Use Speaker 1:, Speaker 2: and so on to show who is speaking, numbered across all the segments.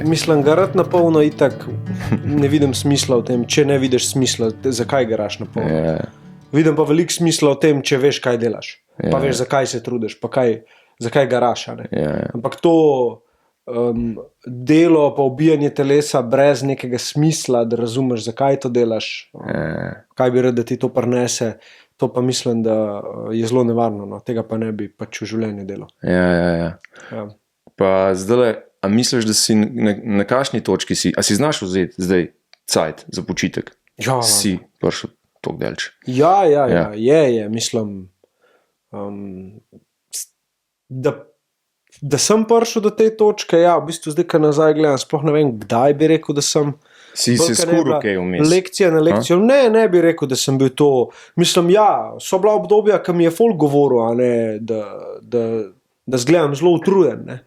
Speaker 1: Mislim, garati na polno itak ne vidim smisla v tem, če ne vidiš smisla, zakaj garaš na polno.
Speaker 2: Yeah.
Speaker 1: Vidim pa veliko smisla v tem, če veš, kaj delaš. Pa veš, zakaj se trudiš, pa zakaj garaš. Ampak to delo pa ubijanje telesa brez nekega smisla, da razumeš, zakaj to delaš, kaj bi rad, da ti to prinese, to pa mislim, da je zelo nevarno. No. Tega pa ne bi pač v življenju delal.
Speaker 2: Ja. Pa zdaj, a misliš, da si na kakšni točki si? A si znaš vzeti zdaj cajt za počitek?
Speaker 1: Ja.
Speaker 2: Si prišel toliko delč?
Speaker 1: Ja. Je. Mislim, da sem prišel do te točke, ja, v bistvu zdaj, ko nazaj gledam, sploh ne vem, kdaj bi rekel, da sem...
Speaker 2: Si se skuril kaj vmes?
Speaker 1: Lekcija na lekcijo. Ne bi rekel, da sem bil to... Mislim, ja, so bila obdobja, ki mi je folk govoril, da zgledam zelo utrujen, ne.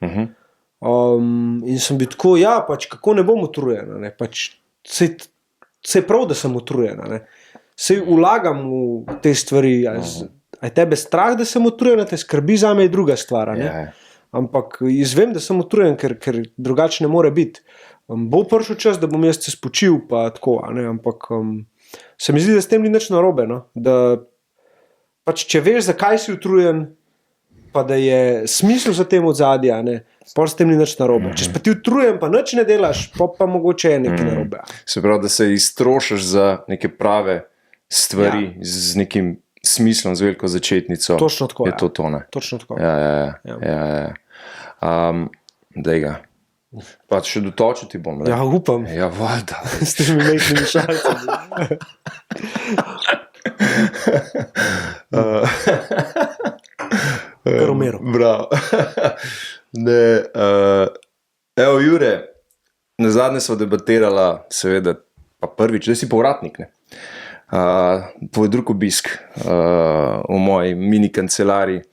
Speaker 1: In sem bil tako, ja, pač kako ne bom utrujen, ne, pač sej prav, da sem utrujen, ne. Sej vlagam v te stvari, a je tebe strah, da sem utrujen, te skrbi zame je druga stvar, ne. Ampak izvem, da sem utrujen, ker drugače ne more biti. Bo prišel čas, da bom jaz se spočil, pa tako, ne, ampak se mi zdi, da s tem ni nič narobe, no, da pač če veš, zakaj si utrujen, pa da je smisel za tem odzadja, ne, pa s tem ni nič narobe. Če pa ti utrujen, pa nič ne delaš, pa mogoče je nekaj narobe.
Speaker 2: Se pravi, da se iztrošiš za neke prave stvari, z nekim smislom, z veliko začetnico.
Speaker 1: Točno tako,
Speaker 2: je to to, ne?
Speaker 1: Točno tako.
Speaker 2: Ja. Daj ga. Pa še dotočiti bom. Le.
Speaker 1: Ja, upam.
Speaker 2: Ja, valjda.
Speaker 1: S temi mejhnimi šalcami. Romero.
Speaker 2: Bravo. Ne, evo, Jure, nazadnje sva debatirala, seveda, pa prvič, da si povratnik, ne? Tvoj drug obisk v moji mini kancelariji.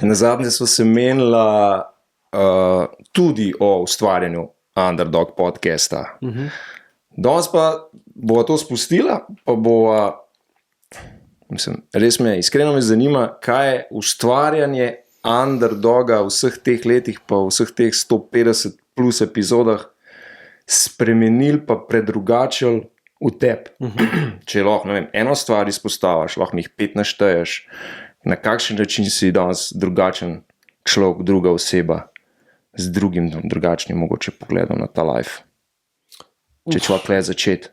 Speaker 2: Nazadnje sva se menila tudi o ustvarjanju Underdog podcasta. Danes pa bova to spustila, pa bova, mislim, res iskreno me zanima, kaj je ustvarjanje Underdoga v vseh teh letih, pa v vseh teh 150 plus epizodah spremenil pa predrugačil v tebi. Če lahko, ne vem, eno stvar izpostaviš, lahko mi jih 5 našteješ, na kakšen način si danes drugačen človek, druga oseba, z drugim, drugačnim mogoče pogledom na ta life. Če človek le začeti.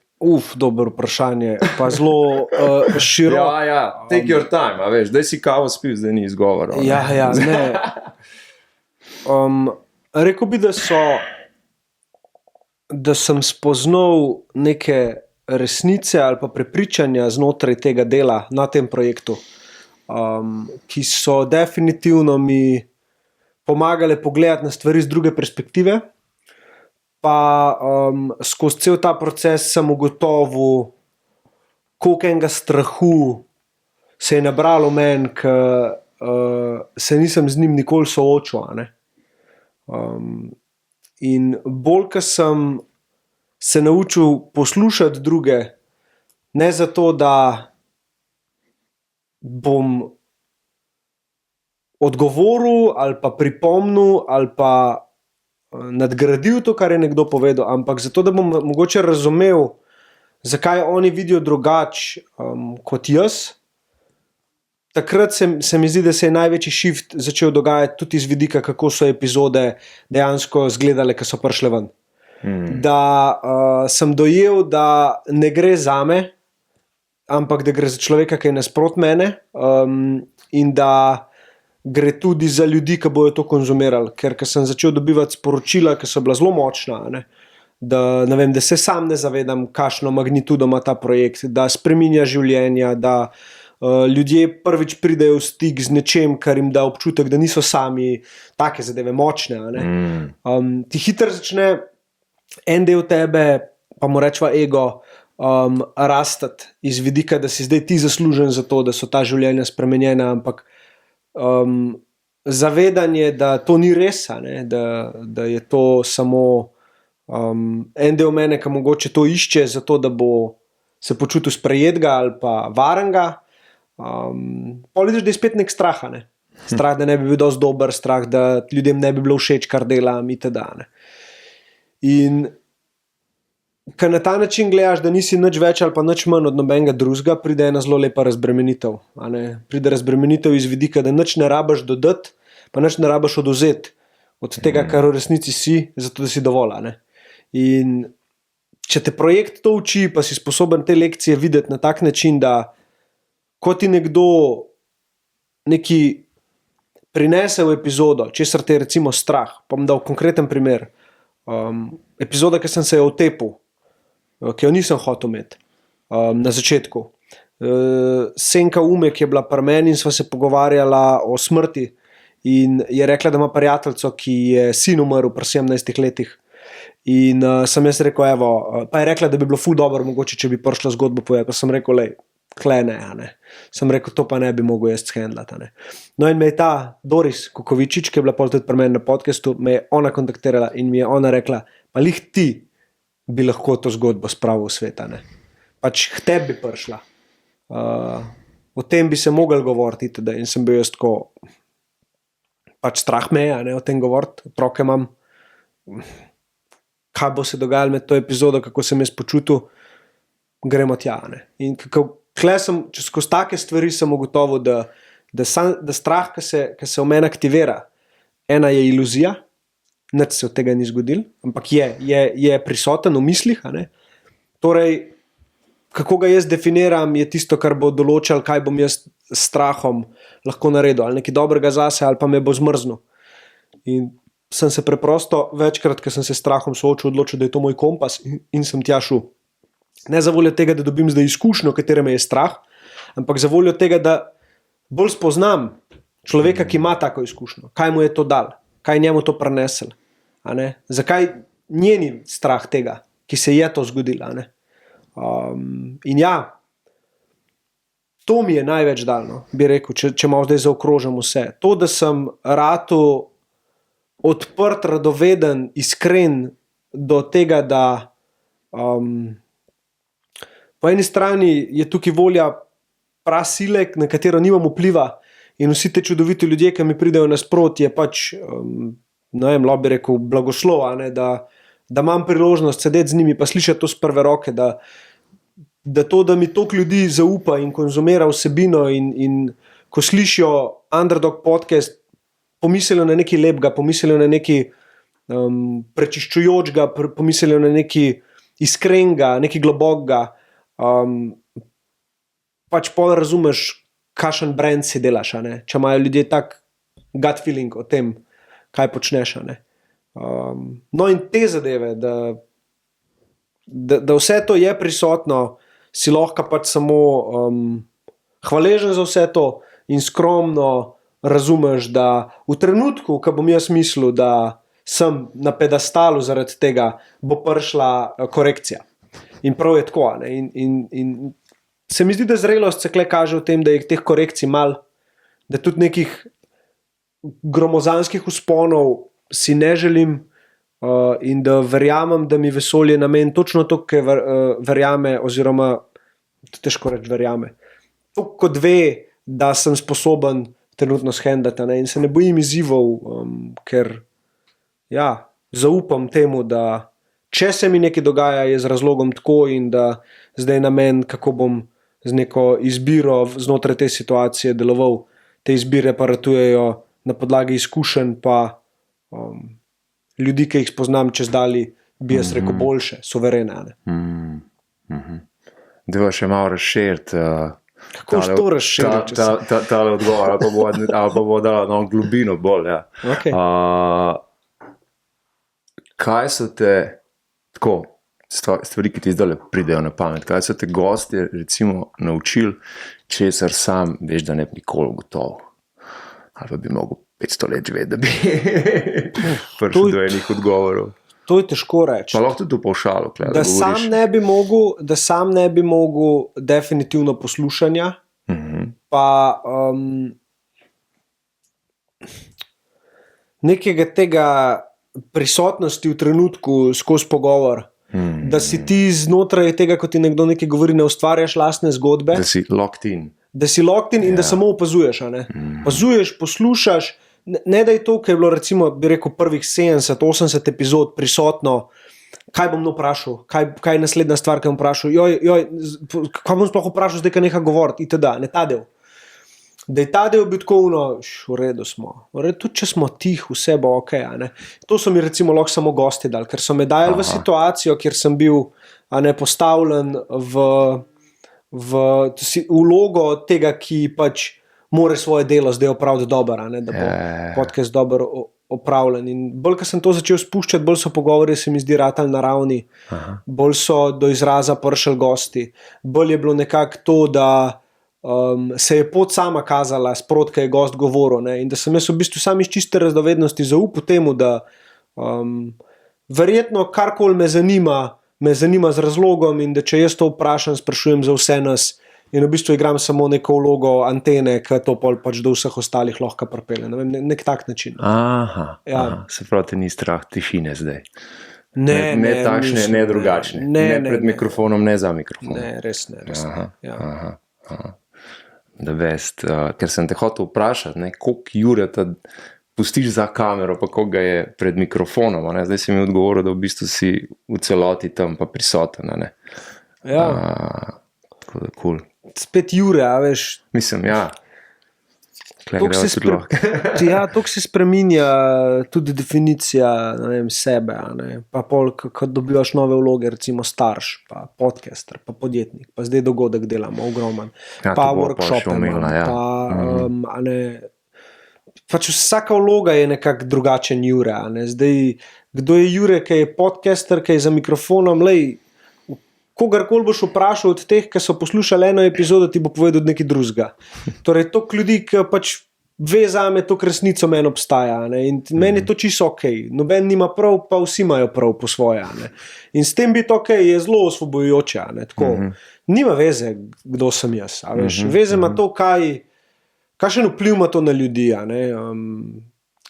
Speaker 1: Dobro vprašanje, pa zelo široko.
Speaker 2: Ja, take your time, a veš, daj si kavo spil, zdaj ni izgovorov.
Speaker 1: Ja, ne. Rekel bi, da sem spoznal neke resnice ali pa prepričanja znotraj tega dela na tem projektu, ki so definitivno mi pomagale pogledati na stvari z druge perspektive, pa skozi cel ta proces sem ugotovil, koliko enega strahu se je nabralo meni, ker se nisem z njim nikoli soočil. In bolj, ko sem se naučil poslušati druge, ne zato, da bom odgovoril ali pa pripomnil ali pa nadgradil to, kar je nekdo povedal, ampak zato, da bom mogoče razumel, zakaj oni vidijo drugače kot jaz. Takrat se mi zdi, da se je največji shift začel dogajati tudi iz vidika, kako so epizode dejansko izgledale, ko so prišle ven. Da sem dojel, da ne gre zame, ampak da gre za človeka, ki je nasprot mene, in da gre tudi za ljudi, ki bojo to konzumirali. Ker sem začel dobivati sporočila, ki so bila zelo močna, da se sam ne zavedam, kakšno magnitudo ima ta projekt, da spreminja življenja, da ljudje prvič pridejo v stik z nečem, kar jim da občutek, da niso sami, take zadeve močne. Ti hitro začne en del tebe, pa mu rečeva ego, rastati iz vidika, da si zdaj ti zaslužen za to, da so ta življenja spremenjena, ampak zavedanje, da to ni res, da je to samo en del mene, ki mogoče to išče zato, da bo se počutil sprejetega ali pa varenga, pol vidiš, da je spet nek strah, strah, da ne bi bil dosti dober, strah, da ljudem ne bi bilo všeč, kar delam itd. In ker na ta način gledaš, da nisi nič več ali pa nič manj od nobenega drugega, pride ena zelo lepa razbremenitev. Pride razbremenitev iz vidika, da nič ne rabiš dodati, pa nič ne rabiš odvzeti od tega, kar v resnici si, zato da si dovolj. In če te projekt to uči, pa si sposoben te lekcije videti na tak način, da ko ti nekdo neki prinese v epizodo, česar te je recimo strah, pa bom dal konkreten primer. Epizoda, ki sem se jo otepil, ki jo nisem hotel imeti na začetku. Senka Umek je bila pri meni in sva se pogovarjala o smrti in je rekla, da ima prijateljico, ki je sin umrl pri 17 letih. In sem jaz rekel, evo, pa je rekla, da bi bilo ful dobro mogoče, če bi prišla zgodbo povedati, pa sem rekel, lej, kle ne. Sem rekel, to pa ne bi mogel jaz handlati. No in me je ta Doris Kukovičič, ki je bila pol tudi pri meni na podcastu, me je ona kontaktirala in mi je ona rekla, pa lih ti bi lahko to zgodbo spravil v svet. Pač k tebi bi prišla. O tem bi se mogel govoriti tudi. In sem bil jaz tako, pač strah me je, o tem govoriti, otroke imam, kaj bo se dogajalo med to epizodo, kako sem jaz počutil, gremo tja. In skozi take stvari sem ugotovil, da strah, ki se v meni aktivira, ena je iluzija, nič se od tega ni zgodilo, ampak je prisoten v mislih. Torej, kako ga jaz definiram, je tisto, kar bo določal, kaj bom jaz s strahom lahko naredil, ali nekaj dobrega zase, ali pa me bo zmrznil. In sem se preprosto večkrat, ker sem se s strahom soočil, odločil, da je to moj kompas in sem tja šel. Ne za voljo tega, da dobim zdaj izkušnjo, katera me je strah, ampak za voljo tega, da bolj spoznam človeka, ki ima tako izkušnjo, kaj mu je to dal, kaj njemu to prinesel, zakaj njeni strah tega, ki se je to zgodilo. In ja, to mi je največ dal, bi rekel, če malo zdaj zaokrožam vse. To, da sem ratal odprt, radoveden, iskren do tega, da po eni strani je tukaj volja prasile, na katero nimam vpliva, in vsi te čudoviti ljudje, ki mi pridejo nasproti, je pač, ne vem, lahko bi rekel, blagoslov, da imam priložnost sedeti z njimi, pa slišati to z prve roke, da mi toliko ljudi zaupa in konzumira vsebino in ko slišijo Underdog podcast, pomislijo na nekaj lepega, pomislijo na nekaj prečiščujočega, pomislijo na nekaj iskrenega, nekaj globokega, pač pol razumeš, kakšen brand si delaš, če imajo ljudje tak gut feeling o tem, kaj počneš. No in te zadeve, da vse to je prisotno, si lahko pač samo hvaležen za vse to in skromno razumeš, da v trenutku, ko bom jaz mislil, da sem na pedestalu zaradi tega, bo prišla korekcija. In prav je tako. In se mi zdi, da zrelost se kaže v tem, da je teh korekcij malo, da tudi nekih gromozanskih vzponov si ne želim in da verjamem, da mi vesolje namen točno to, kar verjame, oziroma težko reči verjame. To, kot ve, da sem sposoben trenutno shendati, in se ne bojim izzivov, ker ja, zaupam temu, da če se mi nekaj dogaja, je z razlogom tako in da zdaj namen, kako bom z neko izbiro znotraj te situacije deloval, te izbire pa ratujejo na podlagi izkušenj pa ljudi, ki jih spoznam čez dali, bi jaz rekel boljše, suverene.
Speaker 2: Deva še malo razširiti
Speaker 1: kako to razširiti?
Speaker 2: Tale odgovor, ali pa bo dala na globino bolj. Ja.
Speaker 1: Okay.
Speaker 2: Kaj so te tako stvari, ki ti zdaj pridejo na pamet, kaj so te gostje recimo naučili, česar sam veš, da ne bi nikoli ugotovil, ali pa bi mogel 500 let živeti, da bi prišel do enih odgovorov.
Speaker 1: To je težko reči.
Speaker 2: Pa lahko tudi v pavšalu.
Speaker 1: Da sam ne bi mogel definitivno poslušanja, pa nekega tega prisotnosti v trenutku skozi pogovor, da si ti znotraj tega, ko ti nekdo nekaj govori, ne ustvarjaš lastne zgodbe.
Speaker 2: Da si locked in.
Speaker 1: In da samo opazuješ. Opazuješ, poslušaš, ne da je to, kar je bilo recimo, bi rekel, prvih 70-80 epizod prisotno kaj bom vprašal, kaj je naslednja stvar, ki bom vprašal, kaj bom sploh vprašal, zdaj, kaj neha govoriti, itd., ne ta del. Da je ta del bil tako v redu smo. Tudi če smo tih, vse bo ok. To so mi recimo lahko samo gosti dali, ker so me dajali v situacijo, kjer sem bil postavljen v vlogo tega, ki pač mora svoje delo zdaj opraviti dobro, da bo podcast dobro opravljen. In bolj, ko sem to začel spuščati, bolj so pogovori, se mi zdi, ratali naravni, bolj so do izraza prišli gosti, bolj je bilo nekako to, da se je pot sama kazala sprot, kaj je gost govoril, in da sem jaz v bistvu sam iz čiste radovednosti zaupal temu, da verjetno karkoli me zanima z razlogom, in da če jaz to vprašam, sprašujem za vse nas in v bistvu igram samo neko vlogo antene, ki to pač do vseh ostalih lahko pripelje. Nek tak način.
Speaker 2: Aha, se pravi, te ni strah tišine zdaj.
Speaker 1: Ne
Speaker 2: takšne, ne drugačne. Ne pred mikrofonom, ne za mikrofonom.
Speaker 1: Ne, res ne.
Speaker 2: Aha. Da vest, ker sem te hotel vprašati, koliko Jureta pustiš za kamero, pa koliko ga je pred mikrofonom, zdaj si mi odgovoril, da v bistvu si v celoti tam pa prisoten,
Speaker 1: Ja.
Speaker 2: Tako da cool.
Speaker 1: Spet Jure, veš.
Speaker 2: Mislim, ja.
Speaker 1: Toliko se spreminja tudi definicija, sebe, pa pol, ko dobivaš nove vloge, recimo starš, pa podcaster, pa podjetnik, pa zdaj dogodek delamo, ogroman, pa workshop imamo, pač vsaka vloga je nekako drugačen Jure, zdaj, kdo je Jure, ki je podcaster, ki je za mikrofonom, kogarkoli boš vprašal od teh, ki so poslušali eno epizodo, ti bo povedal nekaj drugega. Torej, toliko ljudi, ki pač ve zame, to resnico meni obstaja. In meni je to čisto ok. Noben nima prav, pa vsi imajo prav po svoje. In s tem biti ok je zelo osvobojujoče. Nima veze, kdo sem jaz. Veze ima to, kakšen vpliv ima to na ljudi.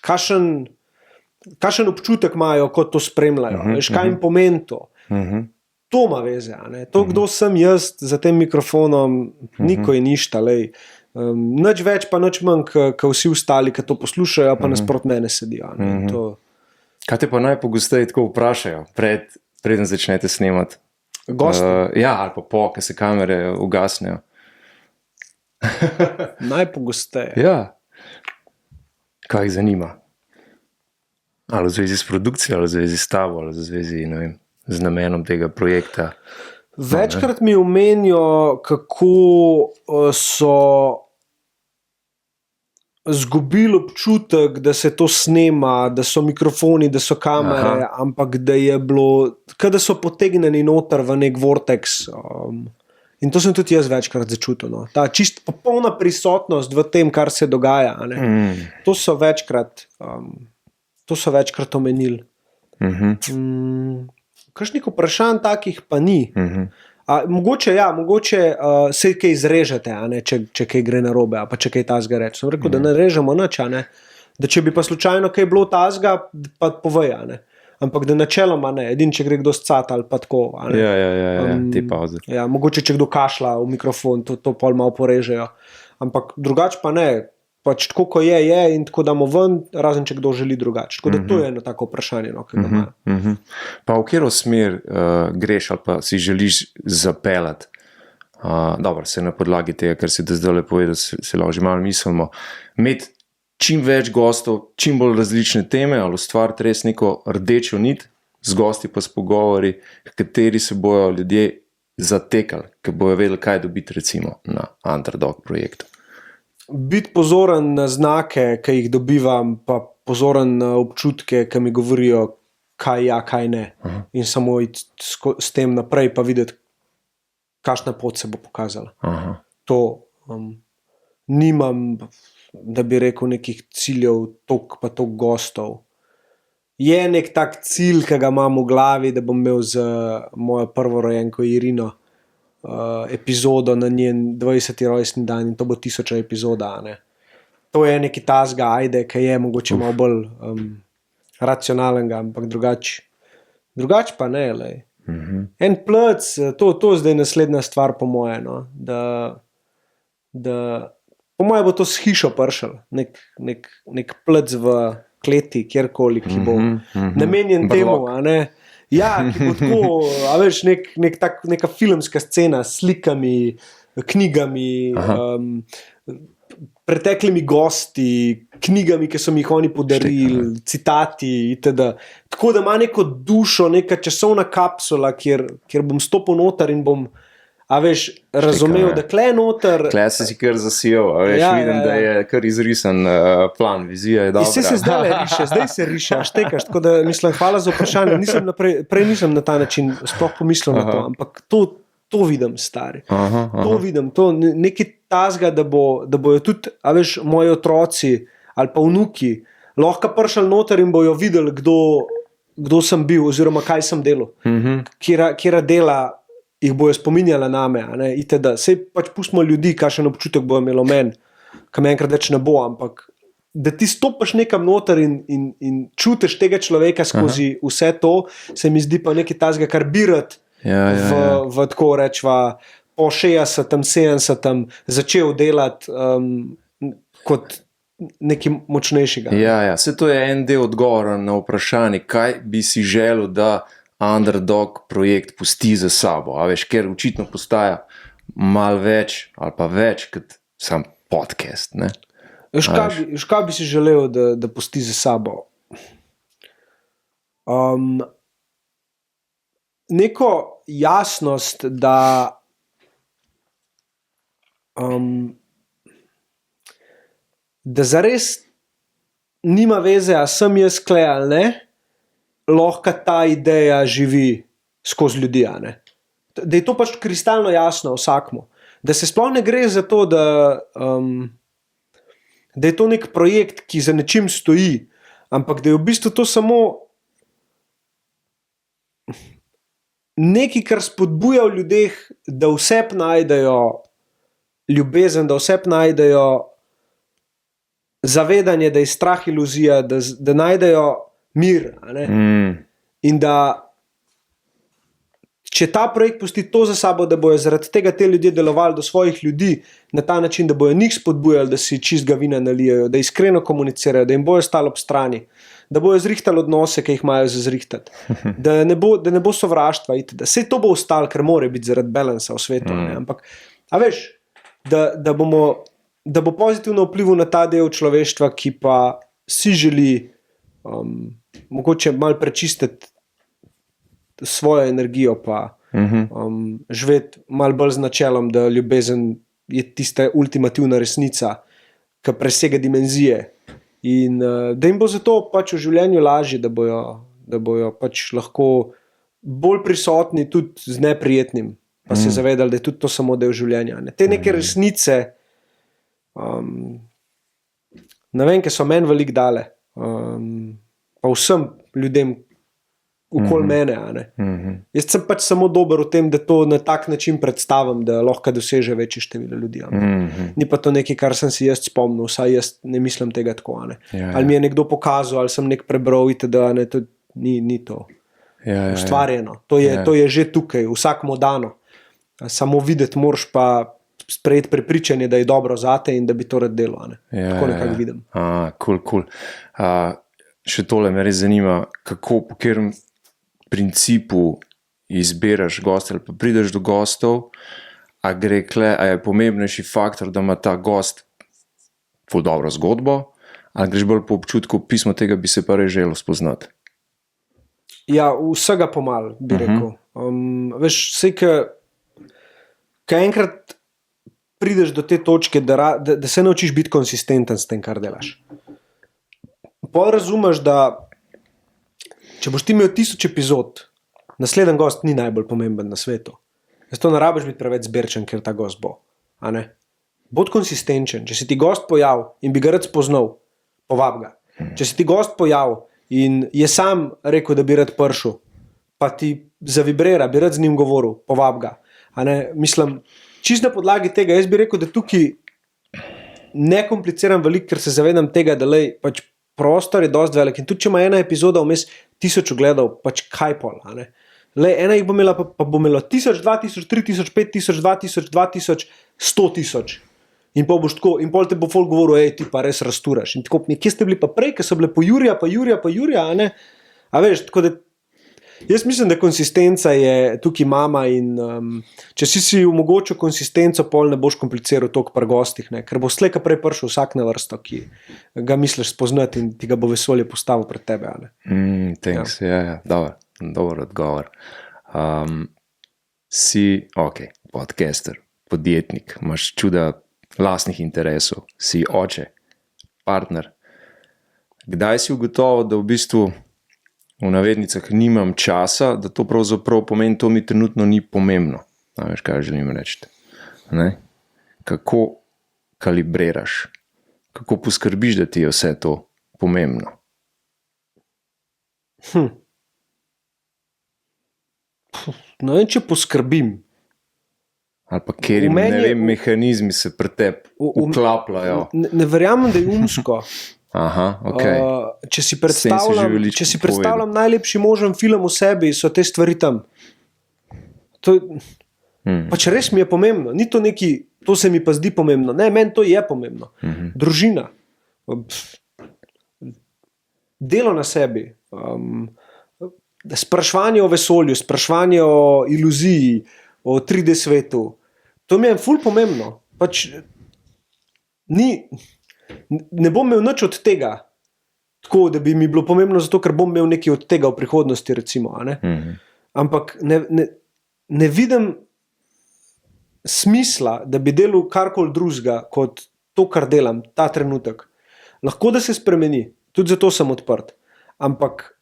Speaker 1: Kakšen občutek imajo, ko to spremljajo. Kaj jim pomeni to. To ima veze, to, kdo sem jaz za tem mikrofonom, niko je ništa, nič več pa nič manj, kot vsi ostali, ki to poslušajo, pa nasprot mene sedijo.
Speaker 2: Kaj te pa najpogosteje tako vprašajo, preden začnete snemati?
Speaker 1: Gosti?
Speaker 2: Ali pa ko se kamere ugasnejo.
Speaker 1: Najpogosteje?
Speaker 2: Ja. Kaj jih zanima? Ali v zvezi s produkcijo, ali v zvezi s tabo, ali v zvezi, ne vem, z namenom tega projekta.
Speaker 1: Večkrat mi omenijo, kako so zgubili občutek, da se to snema, da so mikrofoni, da so kamere, ampak da je bilo, da so potegnjeni noter v nek vortex. In to sem tudi jaz večkrat začutil. Ta čist popolna prisotnost v tem, kar se dogaja. To so večkrat omenili. Kakšnih vprašanj takih pa ni. Mogoče se kaj izrežete, če kaj gre narobe, pa če kaj tazga reči. Sem rekel, da ne režemo nič, da če bi pa slučajno kaj bilo tazga, pa povej. Ampak da načeloma ne, edin, če gre kdo scata ali pa tako.
Speaker 2: Te pauze.
Speaker 1: Mogoče, če kdo kašla v mikrofon, to pol malo porežejo. Ampak drugače pa ne. Pač tako, ko je in tako damo ven, razen če kdo želi drugače. Tako da to je eno tako vprašanje, ki ga imajo.
Speaker 2: Pa v katero smer greš ali pa si želiš zapeljati? Dobro, se na podlagi tega, kar si do zdaj povedal, se lahko že malo mislimo. Imeti čim več gostov, čim bolj različne teme, ali ustvariti res neko rdečo nit, z gosti pa s pogovori, kateri se bojo ljudje zatekali, ki bojo vedeli, kaj dobiti recimo na Underdog projektu.
Speaker 1: Biti pozoren na znake, ki jih dobivam, pa pozoren na občutke, ki mi govorijo, kaj ja, kaj ne. In samo iti s tem naprej, pa videti, kakšna pot se bo pokazala. To nimam, da bi rekel, nekih ciljev, toliko pa toliko gostov. Je nek tak cilj, ki ga imam v glavi, da bom imel z mojo prvorojenko Irino epizodo na njen 20. rojstni dan in to bo 1000 epizoda. To je neki tazga, ki je mogoče malo bolj racionalenga, ampak drugače pa ne. En plec, to zdaj naslednja stvar po moje, da po moje bo to s hišo pršel, nek plec v kleti, kjerkoli, ki bo namenjen temu, Ja, ki bo tako, a veš, neka filmska scena s slikami, knjigami, preteklimi gosti, knjigami, ki so mi jih oni podarili, citati itd. Tako da ima neko dušo, neka časovna kapsula, kjer bom stopil noter in bom, a veš, razumel, da kle noter.
Speaker 2: Kle si kar zasijal, a veš, vidim, da je kar izrisan plan, vizija je dobra.
Speaker 1: Zdaj se riše, štekaš, tako da mislim, hvala za vprašanje, prej nisem na ta način sploh pomislil na to, ampak to vidim, stari. To vidim, to nekaj tazga, da bojo tudi, a veš, moji otroci ali pa vnuki lahko prišli noter in bojo videli, kdo sem bil oziroma kaj sem delal, kjera dela jih bojo spominjala name, itd. Sej pač pustimo ljudi, kakšen občutek bojo imelo meni, kam enkrat več ne bo, ampak da ti stopiš nekam noter in čutiš tega človeka skozi vse to, se mi zdi pa nekaj tazga, kar bi rad v tako rečva po 60, 70 začel delati kot nekaj močnejšega.
Speaker 2: Ja, se to je en del odgovora na vprašanje, kaj bi si želel, da underdog projekt pusti za sabo, a veš, ker očitno postaja malo več ali pa več kot sam podcast, ne?
Speaker 1: Kaj bi si želel, da pusti za sabo? Neko jasnost, da zares nima veze, a sem jaz kle ali ne, lahko ta ideja živi skozi ljudi, ne? Da je to pač kristalno jasno vsakmu. Da se sploh ne gre za to, da je to nek projekt, ki za nečim stoji, ampak da je v bistvu to samo nekaj, kar spodbuja v ljudeh, da vsep najdejo ljubezen, da vsep najdejo zavedanje, da je strah iluzija, da najdejo mir, in da če ta projekt pusti to za sabo, da bojo zaradi tega te ljudje delovali do svojih ljudi na ta način, da bojo njih spodbujali, da si čistega vina nalijajo, da iskreno komunicirajo, da jim bojo stali ob strani, da bojo zrihtali odnose, ki jih imajo za zrihtati, da ne bo sovraštva, da vse to bo ostalo, ker more biti zaradi balansa v svetu, ampak a veš, da bo pozitivno vplival na ta del človeštva, ki pa si želi mogoče malo prečistiti svojo energijo, pa živeti malo bolj z načelom, da ljubezen je tista ultimativna resnica, ki presega dimenzije, in da jim bo zato pač v življenju lažje, da bojo pač lahko bolj prisotni tudi z neprijetnim, pa se zavedali, da je tudi to samo del življenja. Te neke resnice, ne vem, ki so meni veliko dale, pa vsem ljudem okoli mene. Jaz sem pač samo dober v tem, da to na tak način predstavim, da lahko doseže večje število ljudi. Ni pa to nekaj, kar sem si jaz spomnil, vsaj jaz ne mislim tega tako. Ali mi je nekdo pokazal, ali sem nek prebral, da to ni to ustvarjeno. To je že tukaj, vsakmu dano. Samo videti moraš pa sprejeti prepričanje, da je dobro zate in da bi to rad delal. Tako nekako vidim.
Speaker 2: Cool. Še tole me res zanima, kako, po katerem principu izbiraš goste ali pa prideš do gostov, a je pomembnejši faktor, da ima ta gost ful dobro zgodbo, ali greš bolj po občutku, pismo tega bi se pa res želel spoznati?
Speaker 1: Ja, vsega pomal, bi rekel. Veš, vsej, ko enkrat prideš do te točke, da se naučiš biti konsistenten s tem, kar delaš. Pol razumeš, da če boš ti imel 1000 epizod, naslednji gost ni najbolj pomemben na svetu. Zato ne rabiš biti preveč zberčen, ker ta gost bo. Bod konsistenčen. Če se ti gost pojav in bi ga rad spoznal, povab ga. Če se ti gost pojav in je sam rekel, da bi rad prišel, pa ti zavibrira, bi rad z njim govoril, povab ga. Mislim, čist na podlagi tega, jaz bi rekel, da tukaj ne kompliciram veliko, ker se zavedam tega, da pač prostor je dosti velik in tudi če ima ena epizoda vmes 1000 ogledov, pač kaj pol. Ena jih bo imela, pa bo imela 1000, 2000, 3000, 5000, 2000, 2000, 100 000. In pol te bo folk govoril, ti pa res rasturaš. In tako, kje ste bili pa prej, ker so bile po Jurija, a veš, tako da Jaz mislim, da konsistenca je tukaj mama in če si omogočil konsistenco, pol ne boš kompliciral toliko pri gostih, ne? Ker bo slejka prej prišel vsak na vrsto, ki ga misliš spoznati in ti ga bo vesolje postavil pred tebe.
Speaker 2: Thanks, ja. Dober odgovor. Si, podcaster, podjetnik, imaš čuda lastnih interesov, si oče, partner. Kdaj si ugotovil, da v bistvu v navednicah nimam časa, da to pravzaprav pomeni, to mi trenutno ni pomembno. Veš, kaj želim reči? Kako kalibriraš? Kako poskrbiš, da ti je vse to pomembno?
Speaker 1: No, in če poskrbim.
Speaker 2: Ali pa kjer mehanizmi se pri tebi vklapljajo.
Speaker 1: Ne verjamem, da je umsko.
Speaker 2: Aha, okay.
Speaker 1: Če si predstavljam najlepši možen film o sebi, so te stvari tam. Pač res mi je pomembno. Ni to neki, to se mi pa zdi pomembno. Ne, meni to je pomembno. Družina. Delo na sebi. Spraševanje o vesolju, spraševanje o iluziji, o 3D svetu. To mi je ful pomembno. Pač ne bom imel nič od tega, tako da bi mi bilo pomembno zato, ker bom imel nekaj od tega v prihodnosti, recimo. Ampak ne vidim smisla, da bi delal karkoli drugega kot to, kar delam, ta trenutek. Lahko da se spremeni, tudi zato sem odprt. Ampak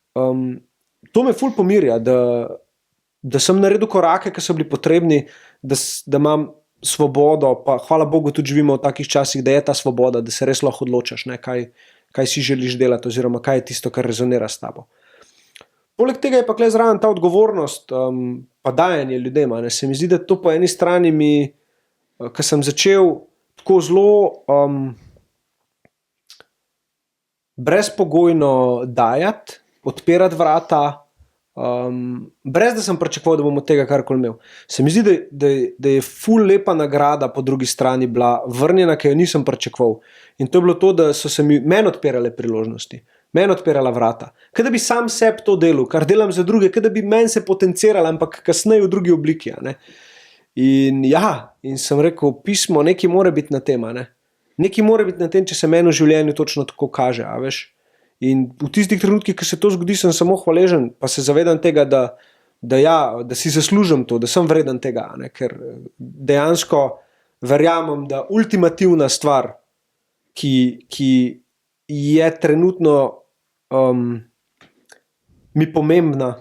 Speaker 1: to me ful pomirja, da sem naredil korake, ki so bili potrebni, da imam svobodo, pa hvala Bogu tudi živimo v takih časih, da je ta svoboda, da se res lahko odločaš, kaj si želiš delati oziroma kaj je tisto, kar rezonira s tabo. Poleg tega je pa kle zraven ta odgovornost, pa dajanje ljudem. Se mi zdi, da to po eni strani ko sem začel tako zelo brezpogojno dajati, odpirati vrata, brez da sem pričakoval, da bom od tega karkoli imel. Se mi zdi, da je ful lepa nagrada po drugi strani bila vrnjena, ki jo nisem pričakoval. In to je bilo to, da so se meni odpirale priložnosti, meni odpirala vrata. Kaj da bi sam sebi to delal, kar delam za druge, kaj da bi meni se potencirala, ampak kasneje v drugi obliki. In sem rekel, pismo, nekaj mora biti na tem. Nekaj mora biti na tem, če se meni v življenju točno tako kaže, veš. In v tistih trenutkih, ko se to zgodi, sem samo hvaležen, pa se zavedam tega, da si zaslužim to, da sem vreden tega, ker dejansko verjamem, da ultimativna stvar, ki je trenutno mi pomembna,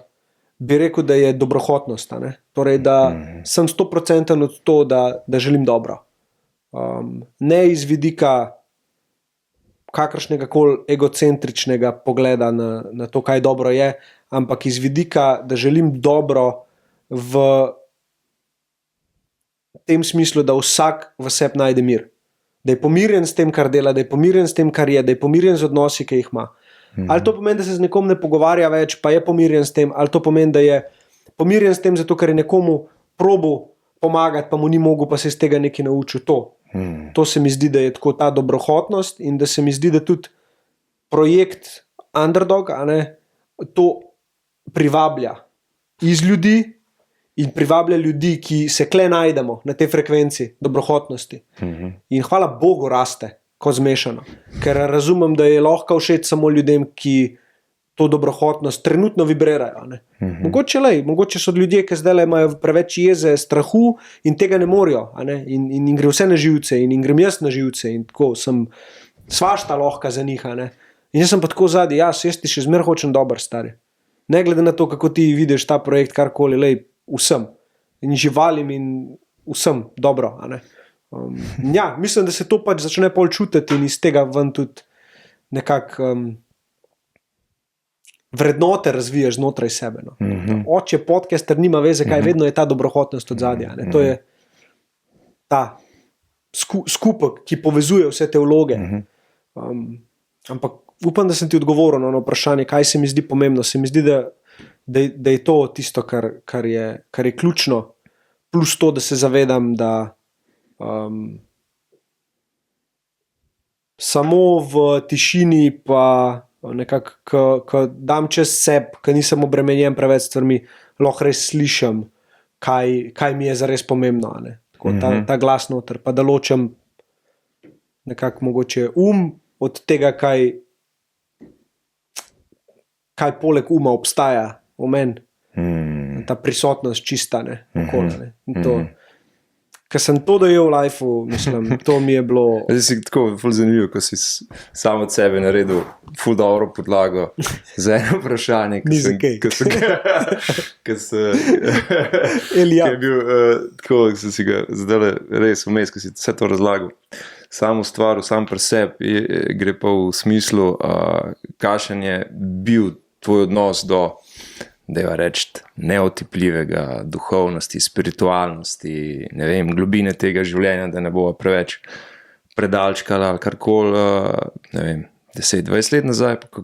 Speaker 1: bi rekel, da je dobrohotnost. Torej, da sem 100% od to, da želim dobro. Ne iz vidika kakršnega koli egocentričnega pogleda na to, kaj dobro je, ampak iz vidika, da želim dobro v tem smislu, da vsak v sebi najde mir. Da je pomirjen s tem, kar dela, da je pomirjen s tem, kar je, da je pomirjen z odnosi, ki jih ima. Ali to pomeni, da se z nekom ne pogovarja več, pa je pomirjen s tem, ali to pomeni, da je pomirjen s tem, zato ker je nekomu probal pomagati, pa mu ni mogel, pa se iz tega nekaj naučil. To se mi zdi, da je tako ta dobrohotnost in da se mi zdi, da tudi projekt Underdog to privablja iz ljudi in privablja ljudi, ki se kle najdemo na tej frekvenci dobrohotnosti. In hvala Bogu raste, ko zmešano. Ker razumem, da je lahko všeč samo ljudem, ki to dobrohotnost trenutno vibrirajo. Mogoče so ljudje, ki zdaj imajo preveč jeze, strahu in tega ne morejo. In gre vse na živce in grem jaz na živce in tako sem svašta lahko za njih. In jaz sem pa tako zadnji, jaz ti še zmer hočem dober, stari. Ne glede na to, kako ti vidiš ta projekt, karkoli, vsem. In živalim in vsem dobro. Mislim, da se to pač začne pol čutiti in iz tega ven tudi nekako vrednote razvijaš znotraj sebe. Oče podcaster nima veze, kaj vedno je ta dobrohotnost od zadja. To je ta skupek, ki povezuje vse te vloge. Ampak upam, da sem ti odgovoril na vprašanje, kaj se mi zdi pomembno. Se mi zdi, da je to tisto, kar je ključno, plus to, da se zavedam, da samo v tišini pa nekako, ko dam čez sebe, ko nisem obremenjen preveč stvarmi, lahko res slišim, kaj mi je zares pomembno. Tako, ta glas noter, pa da ločem nekako mogoče od tega, kaj poleg uma obstaja v meni. Ta prisotnost čista, okolje. Ker sem to dojel v lifeu, mislim, to mi je bilo...
Speaker 2: Zdaj si tako ful zanimivo, ko si sam od sebe naredil ful dobro podlago za eno vprašanje, ki je bil tako, ki sem si ga zdaj res vmes, ko si vse to razlagal. Sam ustvaril, sam pri sebi, gre pa v smislu, kakšen je bil tvoj odnos do, da reči, neotipljivega, duhovnosti, spiritualnosti, ne vem, globine tega življenja, da ne bo preveč predalčkala ali karkoli, ne vem, 10-20 let nazaj, pa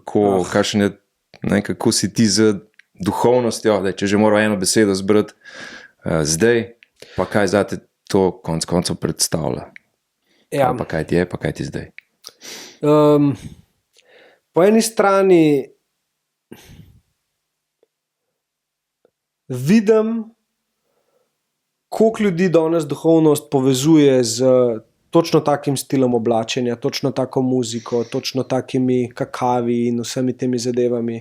Speaker 2: kako si ti z duhovnostjo, da če že moral eno besedo zbrati zdaj, pa kaj zate to konec koncev predstavlja?
Speaker 1: Ja.
Speaker 2: Pa kaj ti je, pa kaj ti zdaj?
Speaker 1: Po eni strani vidim, koliko ljudi danes duhovnost povezuje z točno takim stilom oblačenja, točno tako muziko, točno takimi kakavi in vsemi temi zadevami.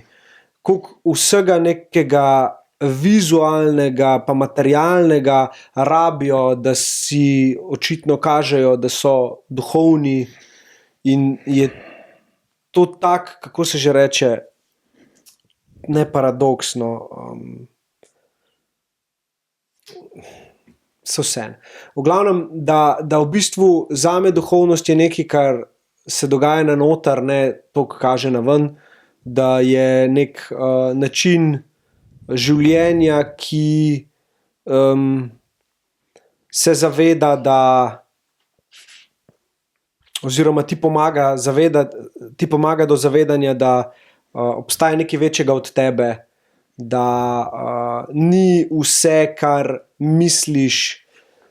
Speaker 1: Koliko vsega nekega vizualnega pa materialnega rabijo, da si očitno kažejo, da so duhovni, in je to tak, kako se že reče, ne paradoksno, so vse. V glavnem, da v bistvu zame duhovnost je nekaj, kar se dogaja na noter, ne to, kar kaže na ven, da je nek način življenja, ki se zaveda, da oziroma ti pomaga do zavedanja, da obstaja nekaj večjega od tebe, da ni vse, kar misliš,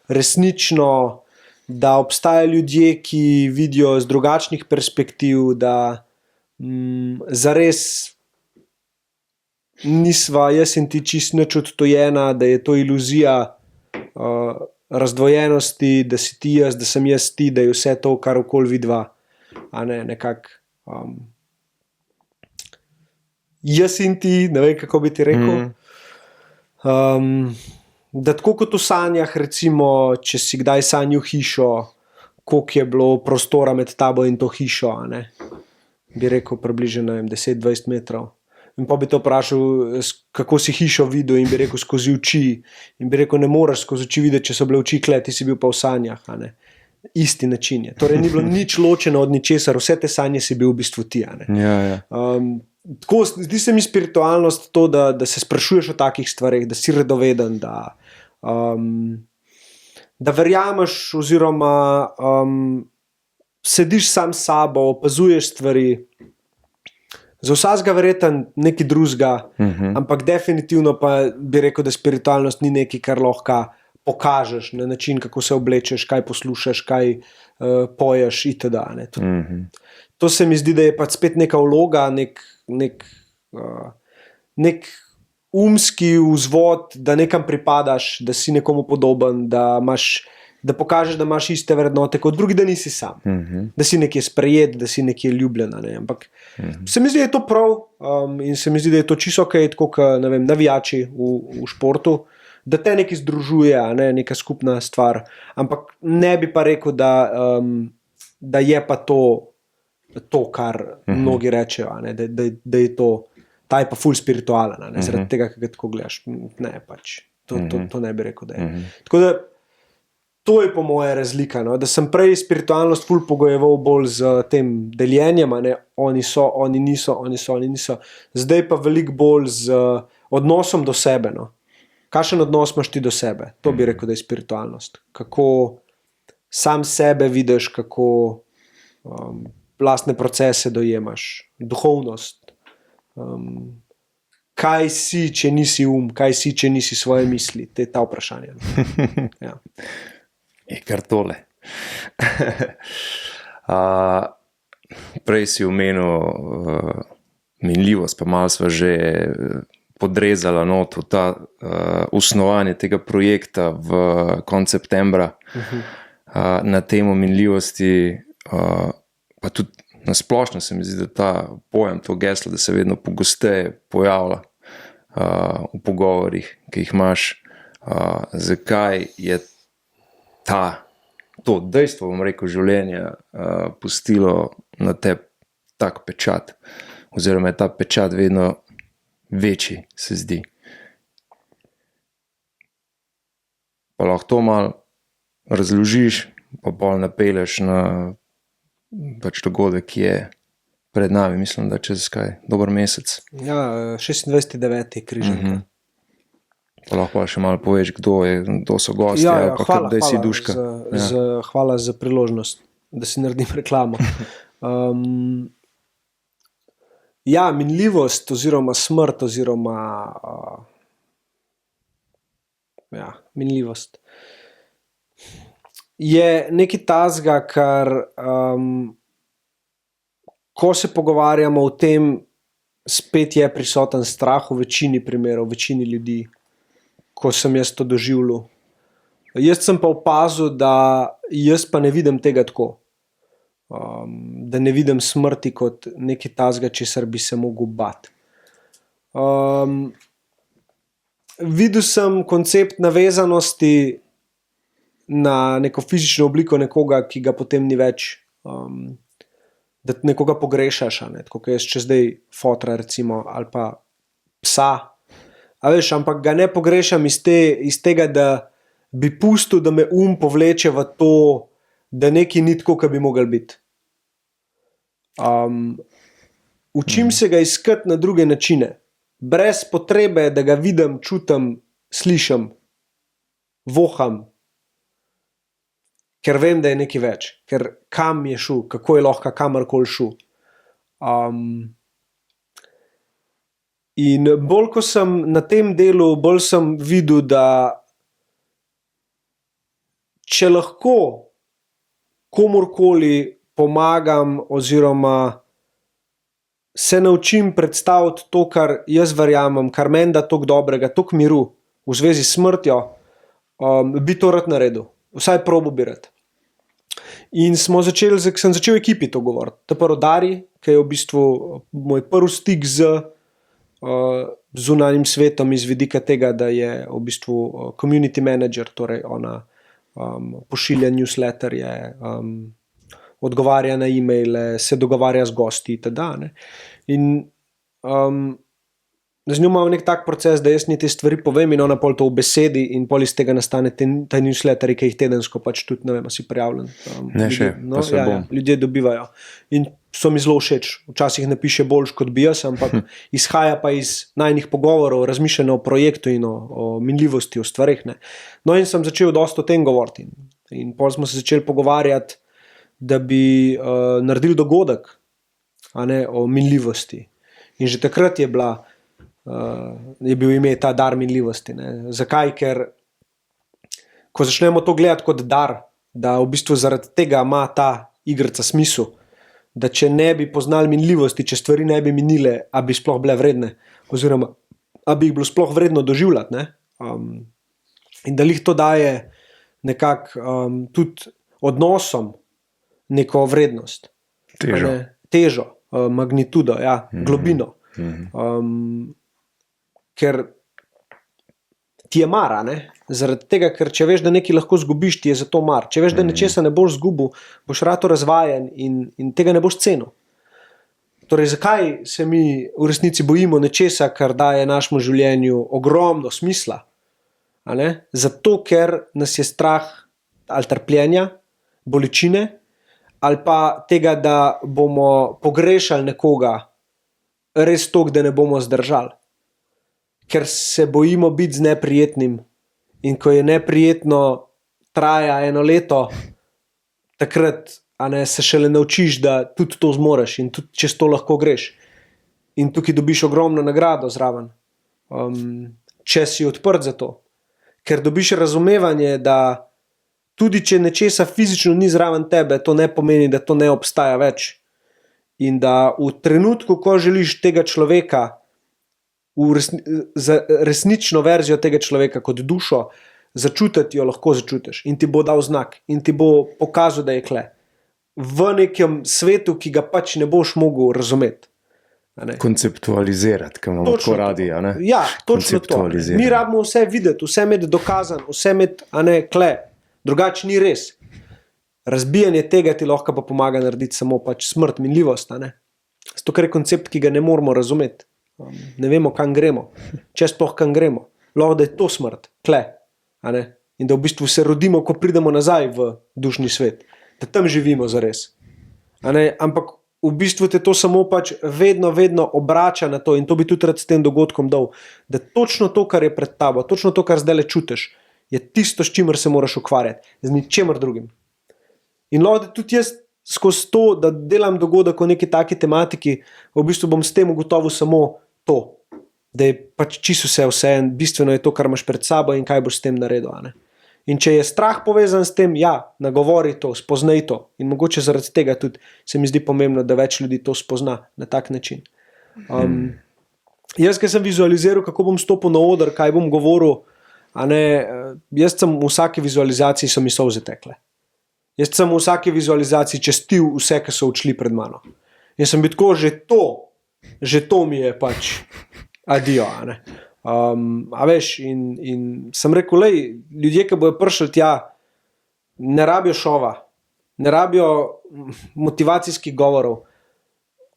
Speaker 1: resnično, da obstajajo ljudje, ki vidijo z drugačnih perspektiv, da zares nisva jaz in ti čisto nič odtojena, da je to iluzija razdvojenosti, da si ti jaz, da sem jaz ti, da je vse to, kar okoli vidva, a ne nekako jaz in ti, ne vem, kako bi ti rekel. Da tako kot v sanjah, recimo, če si kdaj sanjal hišo, koliko je bilo prostora med tabo in to hišo, a ne? Bi rekel približno 10-20 metrov. In pa bi te vprašal, kako si hišo videl, in bi rekel skozi oči. In bi rekel, ne moreš skozi oči videti, če so bile oči kle, ti si bil pa v sanjah, a ne? Isti način je. Torej ni bilo nič ločeno od ničesar, vse te sanje si bil v bistvu ti, a ne?
Speaker 2: Ja.
Speaker 1: Tako, zdi se mi spiritualnost to, da se sprašuješ o takih stvareh, da si redoveden, da verjameš oziroma sediš sam s sabo, opazuješ stvari. Za vsakega verjetno nekaj drugega, ampak definitivno pa bi rekel, da spiritualnost ni nekaj, kar lahko pokažeš na način, kako se oblečeš, kaj poslušaš, kaj poješ itd. To se mi zdi, da je pač spet neka vloga, nek umski vzvod, da nekam pripadaš, da si nekomu podoben, da pokažeš, da imaš iste vrednote kot drugi, da nisi sam, da si nekje sprejet, da si nekje ljubljen, ne? Ampak se mi zdi, da je to prav, in se mi zdi, da je to čisto ok, tako kot navijači v športu, da te nekaj združuje, ne? Neka skupna stvar, ampak ne bi pa rekel, da je pa to, kar mnogi rečejo, da je to, ta je pa ful spiritualen, zaradi tega, kaj ga tako gledaš. Ne, pač, to ne bi rekel, da je. Tako da, to je po moje razlika, da sem prej spiritualnost ful pogojeval bolj z tem deljenjem, oni so, oni niso, oni so, oni niso. Zdaj pa veliko bolj z odnosom do sebe. Kakšen odnos imaš ti do sebe? To bi rekel, da je spiritualnost. Kako sam sebe vidiš, kako lastne procese dojemaš, duhovnost. Kaj si, če nisi kaj si, če nisi svoje misli? To je ta vprašanje. Ja.
Speaker 2: Je kar tole. Prej si omenil minljivost, pa malo sva že podrezala not v ta osnovanje tega projekta v koncu septembra. Na temo minljivosti, pa tudi na splošno se mi zdi, da ta pojem, to geslo, da se vedno pogosteje pojavlja v pogovorih, ki jih imaš, zakaj je to dejstvo, bom rekel, življenja pustilo na tebi tak pečat, oziroma je ta pečat vedno večji, se zdi. Pa lahko to malo razložiš, pa bolj napelješ na pač dogodek, ki je pred nami, mislim, da čez dober mesec.
Speaker 1: Ja, 26.9. Križanka.
Speaker 2: Pa lahko pa še malo poveš, kdo so gosti, ali pa kdaj si duška.
Speaker 1: Hvala za priložnost, da si naredim reklamo. Ja, minljivost oziroma smrt oziroma minljivost je nekaj tazga, kar ko se pogovarjamo o tem, spet je prisoten strah v večini primerov, v večini ljudi, ko sem jaz to doživljal. Jaz sem pa opazil, da jaz pa ne vidim tega tako. Da ne vidim smrti kot nekaj tazga, česar bi se mogel bati. Videl sem koncept navezanosti na neko fizično obliko nekoga, ki ga potem ni več, da nekoga pogrešaš, tako kot jaz če zdaj fotra recimo, ali pa psa. A veš, ampak ga ne pogrešam iz tega, da bi pustil, da me povleče v to, da nekaj ni tako, kot bi mogel biti. Učim se ga iskati na druge načine, brez potrebe, da ga vidim, čutim, slišim, voham, ker vem, da je nekaj več, ker kam je šel, kako je lahko kamorkoli šel. In bolj ko sem na tem delu, bolj sem videl, da če lahko komorkoli pomagam oziroma se naučim predstaviti to, kar jaz verjamem, kar meni da toliko dobrega, toliko miru v zvezi s smrtjo, bi to rad naredil. Vsaj probo bi rad. In sem začel ekipi to govoriti. To prvo Dari, ki je v bistvu moj prvi stik z zunanjim svetom iz vidika tega, da je v bistvu community manager, torej ona pošilja newsletterje, odgovarja na e-maile, se dogovarja z gosti itd. In z njo imam nek tak proces, da jaz ni te stvari povem in ona pol to v besedi in pol iz tega nastane ta newsletteri, ki jih tedensko pač tudi, ne vem, si prijavljen.
Speaker 2: Ne še, pa se bom.
Speaker 1: Ljudje dobivajo. In so mi zelo všeč. Včasih napiše boljš kot bi jaz, ampak izhaja pa iz najnih pogovorov, razmišljanja o projektu in o minljivosti, o stvarih. Ne. No in sem začel dosti o tem govoriti. In pol smo se začeli pogovarjati, da bi naredili dogodek, o minljivosti. In že takrat je bil ime ta dar minljivosti. Ne. Zakaj? Ker ko začnemo to gledati kot dar, da v bistvu zaradi tega ima ta igrica smisel, da če ne bi poznali minljivosti, če stvari ne bi minile, a bi sploh bile vredne, oziroma a bi jih bilo sploh vredno doživljati. Ne. In da jih to daje nekako tudi odnosom neko vrednost. Težo, magnitudo, globino. Ker ti je mar, zaradi tega, ker če veš, da nekaj lahko zgubiš, ti je zato mar. Če veš, da nečesa ne boš zgubil, boš rado razvajen in tega ne boš cenil. Torej, zakaj se mi v resnici bojimo nečesa, kar daje našemu življenju ogromno smisla? Zato, ker nas je strah ali trpljenja, bolečine, ali pa tega, da bomo pogrešali nekoga res toliko, da ne bomo zdržali. Ker se bojimo biti z neprijetnim in ko je neprijetno, traja 1 leto, takrat se šele naučiš, da tudi to zmoreš in tudi čez to lahko greš. In tukaj dobiš ogromno nagrado zraven, če si odprt za to. Ker dobiš razumevanje, da tudi če nečesa fizično ni zraven tebe, to ne pomeni, da to ne obstaja več. in da v trenutku, ko želiš tega človeka, resnično verzijo tega človeka kot dušo, začutiti jo lahko začutiš in ti bo dal znak in ti bo pokazal, da je kle. V nekem svetu, ki ga pač ne boš mogel razumeti.
Speaker 2: Konceptualizirati, kaj imamo tako radi.
Speaker 1: Ja, točno to. Mi rabimo vse videti, vse imeti dokazano, vse imeti, kle. Drugače ni res. Razbijanje tega ti lahko pa pomaga narediti samo pač smrt, minljivost. Zato, ker je koncept, ki ga ne moramo razumeti. Ne vemo, kam gremo. Če sploh kam gremo. Lahko, da je to smrt, kle. In da v bistvu se rodimo, ko pridemo nazaj v dušni svet. Da tam živimo zares. Ampak v bistvu te to samo pač vedno obrača na to in to bi tudi rad s tem dogodkom dal, da točno to, kar je pred tabo, točno to, kar zdaj le čutiš, je tisto, s čimer se moraš ukvarjati, z ničemer drugim. In lahko, da tudi jaz skozi to, da delam dogodek o neki taki tematiki, v bistvu bom s tem ugotovil samo to, da je pač čisto vse en, bistveno je to, kar imaš pred sabo in kaj boš s tem naredil. In če je strah povezan s tem, ja, nagovori to, spoznaj to. In mogoče zaradi tega tudi se mi zdi pomembno, da več ljudi to spozna na tak način. Jaz, ki sem vizualiziral, kako bom stopil na oder, kaj bom govoril, jaz sem v vsaki vizualizaciji so mi solze tekle. Jaz sem v vsaki vizualizaciji čestil vse, ki so odšli pred mano. In sem bil tako, že to mi je pač adijo, a veš, in sem rekel, lej, ljudje, ki bojo prišli tja, ne rabijo šova, ne rabijo motivacijskih govorov,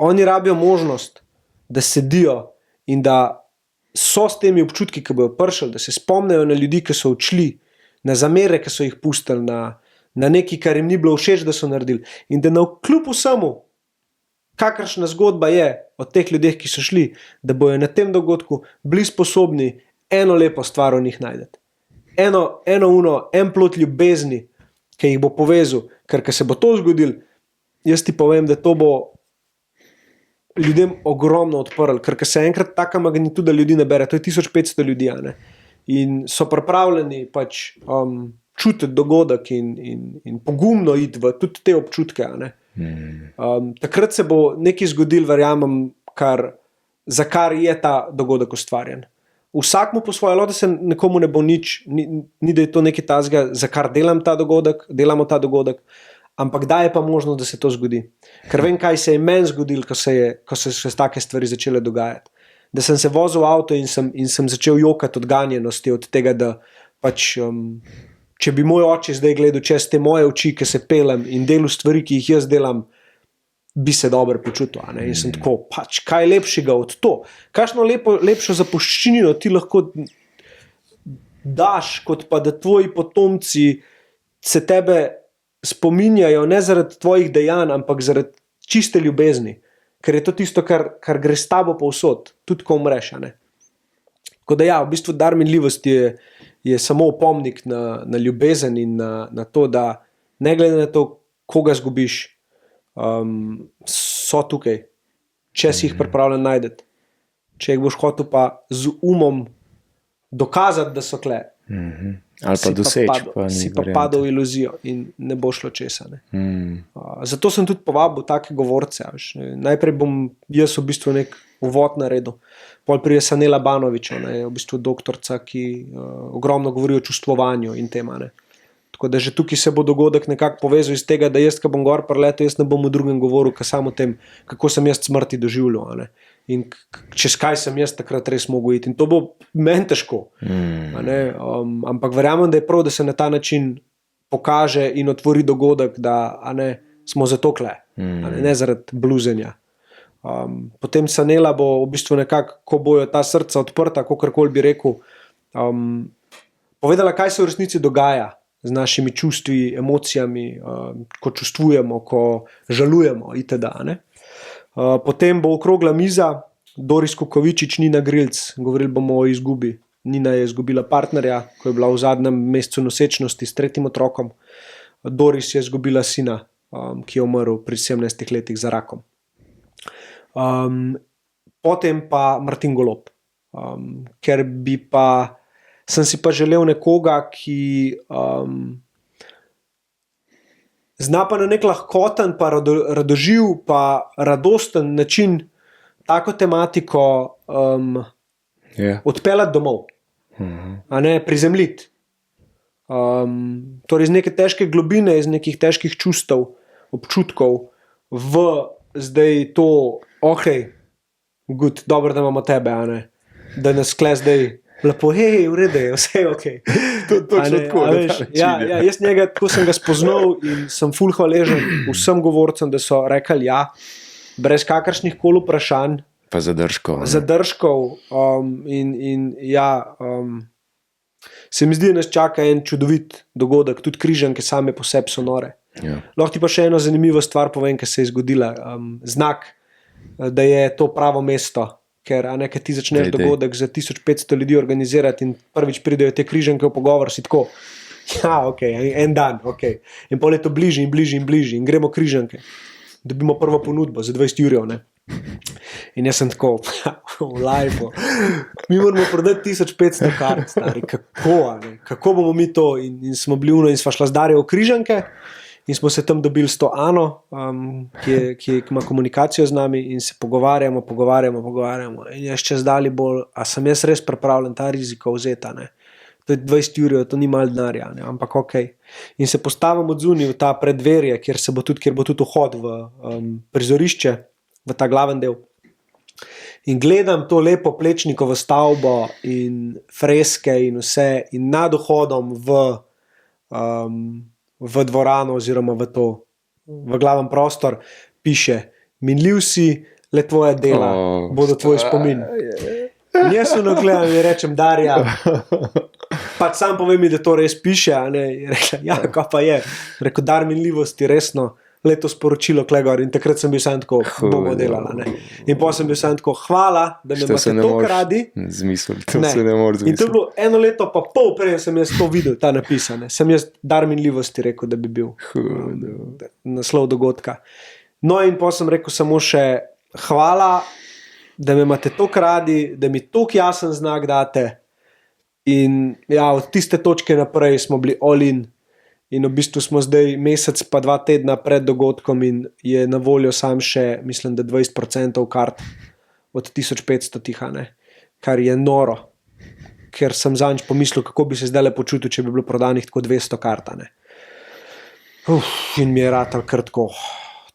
Speaker 1: oni rabijo možnost, da sedijo in da so s temi občutki, ki bojo prišli, da se spomnejo na ljudi, ki so odšli, na zamere, ki so jih pustili, na nekaj, kar jim ni bilo všeč, da so naredili, in da navkljub vsemu, kakršna zgodba je od teh ljudeh, ki so šli, da bojo na tem dogodku bili sposobni eno lepo stvar o njih najdeti. En plot ljubezni, ki jih bo povezal, ker se bo to zgodil, jaz ti povem, da to bo ljudem ogromno odprl, ker se enkrat taka magnituda ljudi nabere, to je 1500 ljudi, in so pripravljeni pač čutiti dogodek in pogumno iti v tudi te občutke, takrat se bo nekaj zgodil, verjamem, za kar je ta dogodek ustvarjen. Vsakmu po svoje, da se nekomu ne bo nič, ni da je to nekaj tazga, za kar delamo ta dogodek, ampak da je pa možno, da se to zgodi. Ker vem, kaj se je meni zgodil, ko se take stvari začele dogajati. Da sem se vozil v avto in sem začel jokati od ganjenosti, od tega, da pač če bi moj oče zdaj gledal čez te moje oči, ki se pelem in delal stvari, ki jih jaz delam, bi se dobro počutil. In sem tako, pač, kaj lepšega od to? Kakšno lepšo zapuščinino ti lahko daš, kot pa da tvoji potomci se tebe spominjajo ne zaradi tvojih dejanj, ampak zaradi čiste ljubezni. Ker je to tisto, kar gre s tabo povsod, tudi ko umreš. Tako da ja, v bistvu dar minljivosti je samo opomnik na ljubezen in na to, da ne glede na to, koga zgubiš, so tukaj, če si jih pripravljen najdeti. Če jih boš hotel pa z umom dokazati, da so kle.
Speaker 2: Ali pa doseči.
Speaker 1: Si pa padel v iluzijo in ne bo šlo česa. Zato sem tudi povabil take govorce. Najprej bom jaz v bistvu nek uvod naredil. Pol prije Sanela Banoviča, v bistvu doktorca, ki ogromno govori o čustvovanju in tema. Tako da že tukaj se bo dogodek nekako povezal iz tega, da jaz, ko bom gor preletel, jaz ne bom v drugem govoril, ka samo o tem, kako sem jaz smrti doživljal. In čez kaj sem jaz takrat res mogel iti. In to bo meni težko. Ampak verjamem, da je prav, da se na ta način pokaže in otvori dogodek, da smo zato kle, ne zaradi bluzenja. Potem Sanela bo v bistvu nekako, ko bojo ta srca odprta, kakorkoli bi rekel, povedala, kaj se v resnici dogaja z našimi čustvi, emocijami, ko čustvujemo, ko žalujemo itd. Potem bo okrogla miza, Doris Kukovičič, Nina Grilc, govorili bomo o izgubi. Nina je izgubila partnerja, ko je bila v zadnjem mesecu nosečnosti s 3. otrokom. Doris je izgubila sina, ki je umrl pri 17 letih za rakom. Potem pa Martin Golob, ker sem si pa želel nekoga, ki zna pa na nek lahkoten, pa radoživ, pa radosten način tako tematiko odpeljati domov, a ne prizemljiti. Torej iz neke težke globine, iz nekih težkih čustev, občutkov v zdaj to, good, dobro, da imamo tebe, a ne, da nas kle zdaj lepo, hej, v redu je, vse je ok.
Speaker 2: Točno tako.
Speaker 1: Jaz njega, tako sem ga spoznal in sem ful hvaležen vsem govorcem, da so rekli ja, brez kakršnih koli vprašanj.
Speaker 2: Pa zadržkov.
Speaker 1: Se mi zdi, da nas čaka en čudovit dogodek, tudi križanke same po sebi so nore.
Speaker 2: Ja.
Speaker 1: Lahko ti pa še eno zanimivo stvar povem, ki se je zgodila. Znak, da je to pravo mesto, ker ti začneš dogodek za 1500 ljudi organizirati in prvič pridejo te križanke v pogovor, si tako, en dan, in pol je to bližje in bližje in bližje in gremo križanke. Dobimo prvo ponudbo za 20 jurjev, ne. In jaz sem tako, v live, mi moramo prodati 1500 kart, stari, kako bomo mi to, in smo bili in sva šla z Darjo v križanke in smo se tam dobili s to Ano, ki ima komunikacijo z nami in se pogovarjamo in jaz čez dali bolj, a sem jaz res pripravljen ta riziko vzeti, ne. To je 20 jurjev, to ni malo denarja, ampak in se postavim od zunaj v ta preddverje, kjer bo tudi vhod v prizorišče, v ta glaven del. In gledam to lepo Plečnikovo stavbo in freske in vse in nad vhodom v dvorano oziroma v glaven prostor piše: minljiv si, le tvoja dela bodo tvoj spomin. In jaz gledam in rečem: Darja, pač sam povem mi, da to res piše, a ne? In rekla, ja, kaj pa je? Rekel, dar minljivosti, resno, leto sporočilo klegor, in takrat sem bil sam tako, bomo delala, ne. In potem sem bil sam tako, hvala, da me imate toliko radi.
Speaker 2: Zmisliti, to se ne more zmisliti.
Speaker 1: In to je bilo 1 leto pa pol prej, sem jaz to videl, ta napisane. Sem jaz dar minljivosti rekel, da bi bil naslov dogodka. No in potem sem rekel samo še hvala, da me imate toliko radi, da mi toliko jasen znak date. In ja, od tiste točke naprej smo bili all in. In v bistvu smo zdaj mesec pa 2 tedna pred dogodkom in je na voljo sam še, mislim, da 20% kart od 1500 tiha, ne? Kar je noro, ker sem zanj pomislil, kako bi se zdaj počutil, če bi bilo prodanih tako 200 kart, ne? In mi je ratal kar tako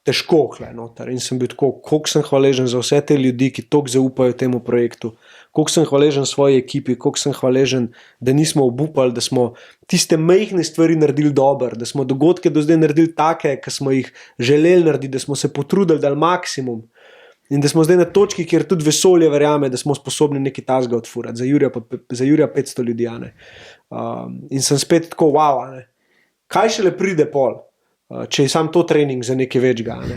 Speaker 1: težko kle noter in sem bil tako, koliko sem hvaležen za vse te ljudi, ki toliko zaupajo temu projektu, koliko sem hvaležen svoji ekipi, koliko sem hvaležen, da nismo obupali, da smo tiste majhne stvari naredili dobro, da smo dogodke do zdaj naredili take, ki smo jih želeli narediti, da smo se potrudili, dali maksimum in da smo zdaj na točki, kjer tudi vesolje verjame, da smo sposobni nekaj tasga odfurati, za Jurija 500 ljudi, ne. In sem spet tako, wow, ne. Kaj šele pride pol, če je sam to trening za nekaj večga, ne.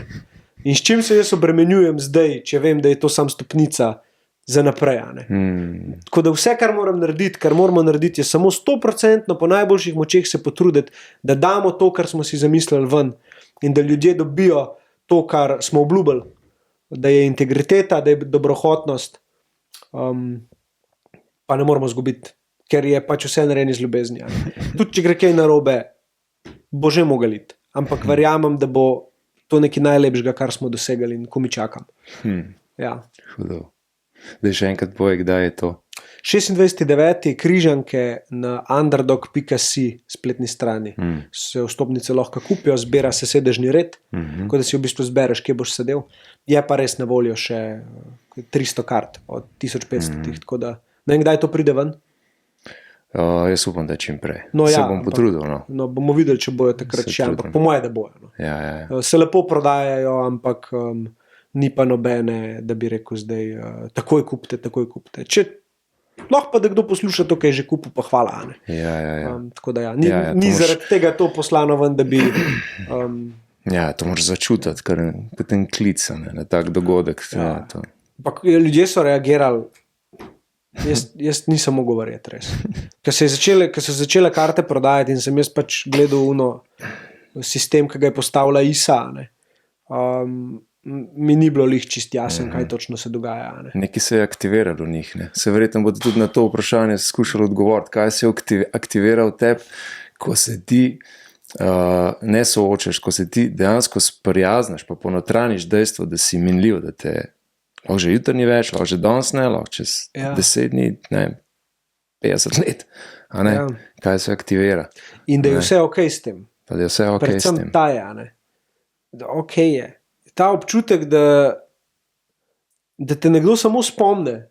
Speaker 1: In s čim se jaz obremenjujem zdaj, če vem, da je to sam stopnica za naprej, ne. Tako da vse, kar moram narediti, kar moramo narediti, je samo 100% po najboljših močeh se potruditi, da damo to, kar smo si zamislili ven in da ljudje dobijo to, kar smo obljubili, da je integriteta, da je dobrohotnost, pa ne moramo zgubiti, ker je pač vse narejeno z ljubeznijo. Tudi če gre kaj narobe, bo že mogel iti, ampak verjamem, da bo to nekaj najlepšega, kar smo dosegali in ko mi čakam. Ja.
Speaker 2: Hudo. Da še enkrat povej, kdaj je to?
Speaker 1: 26.9. križanke na underdog.si spletni strani. Se vstopnice lahko kupijo, zbira se sedežni red, ko da si v bistvu zbereš, kje boš sedel. Je pa res na voljo še 300 kart od 1500, tako da ne vem, kdaj to pride ven.
Speaker 2: Jaz upam, da čim prej.
Speaker 1: Se
Speaker 2: bom potrudil.
Speaker 1: No, bomo videli, če bojo takrat še, ampak po moje, da bojo.
Speaker 2: Ja.
Speaker 1: Se lepo prodajajo, ampak ni pa nobene, da bi rekel zdaj, takoj kupite. Če lahko pa da kdo posluša to, kaj je že kupil, pa hvala. Ne?
Speaker 2: Ja.
Speaker 1: Tako da ni zaradi tega to poslano ven, da bi...
Speaker 2: Ja, to moraš začutiti, ker potem klica na tak dogodek.
Speaker 1: Ljudje so reagirali. Jaz nisem mogel verjeti, res. Ker so začele karte prodajati in sem jaz pač gledal sistem, ki ga je postavila ISA, ne. Mi ni bilo lih čist jasen, kaj točno se dogaja. Ne.
Speaker 2: Nekaj se je aktiviralo v njih. Ne. Se verjetno bodo tudi na to vprašanje skušali odgovoriti, kaj se je aktiviral tebi, ko se ti ne soočaš, ko se ti dejansko sprijazniš, pa ponotraniš dejstvo, da si minljiv, da te lahko že jutri ni več, lahko že danes ne, lahko čez 10 dni, ne, 50 let, a ne, kaj se aktivira.
Speaker 1: In da je vse ok s tem.
Speaker 2: Pa da je vse ok s tem.
Speaker 1: Predvsem ta je, ne. Da ok je. Ta občutek, da te nekdo samo spomne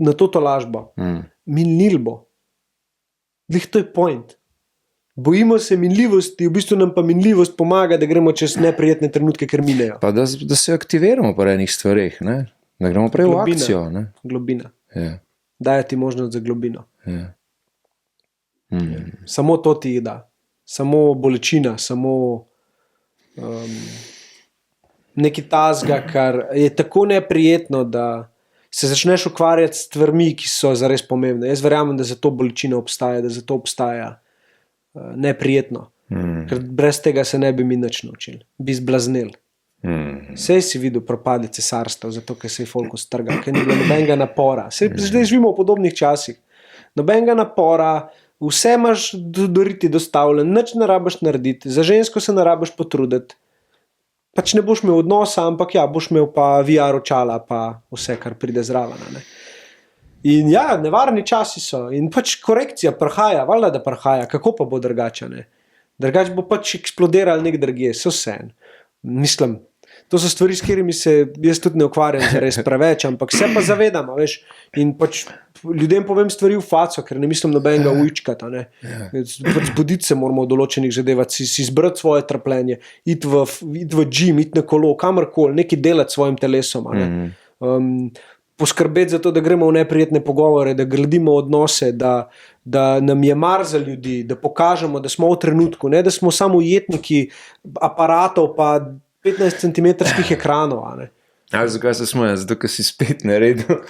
Speaker 1: na to tolažbo. Minljiv bo. Glih, to je point. Bojimo se minljivosti, v bistvu nam pa minljivost pomaga, da gremo čez neprijetne trenutke, ker minejo.
Speaker 2: Pa da se aktiviramo po enih stvareh, ne? Da gremo prej v akcijo. Ne?
Speaker 1: Globina.
Speaker 2: Ja.
Speaker 1: Daje ti možnost za globino.
Speaker 2: Ja.
Speaker 1: Samo to ti da. Samo bolečina, samo nekaj tazga, kar je tako neprijetno, da se začneš ukvarjati s stvarmi, ki so zares pomembne. Jaz verjamem, da zato bolečina obstaja, da zato obstaja neprijetno. Ker brez tega se ne bi mi nič naučili. Bi zblaznili. Sej si videl propade cesarstva, zato ker se je folk ustrgal, ker ni bilo nobenega napora. Zdaj živimo v podobnih časih. Nobenega napora, vse imaš doriti dostavljen, nič ne rabiš narediti, za žensko se ne rabiš potruditi. Pač ne boš imel odnosa, ampak ja, boš imel pa VR očala, pa vse, kar pride zraven. Ne? In ja, nevarni časi so. In pač korekcija prihaja, valjda, da prihaja, kako pa bo drugače, ne? Drugače bo pač eksplodiral nek drugje, so vseeno. Mislim, to so stvari, s katerimi se jaz tudi ne ukvarjam zares preveč, ampak se pa zavedam, veš, in pač ljudem povem stvari v faco, ker ne mislim nobenega ujčkata, ne. Pač zbuditi se moramo v določenih zadevah, si izbrati svoje trpljenje, iti v gym, iti na kolo, kamorkoli, nekaj delati s svojim telesom, ne. Poskrbeti za to, da gremo v neprijetne pogovore, da gradimo odnose, da nam je mar za ljudi, da pokažemo, da smo v trenutku, ne da smo samo ujetniki aparatov pa 15 cm ekranov. Ne?
Speaker 2: Zakaj se smejem? Zato, ker si spet naredil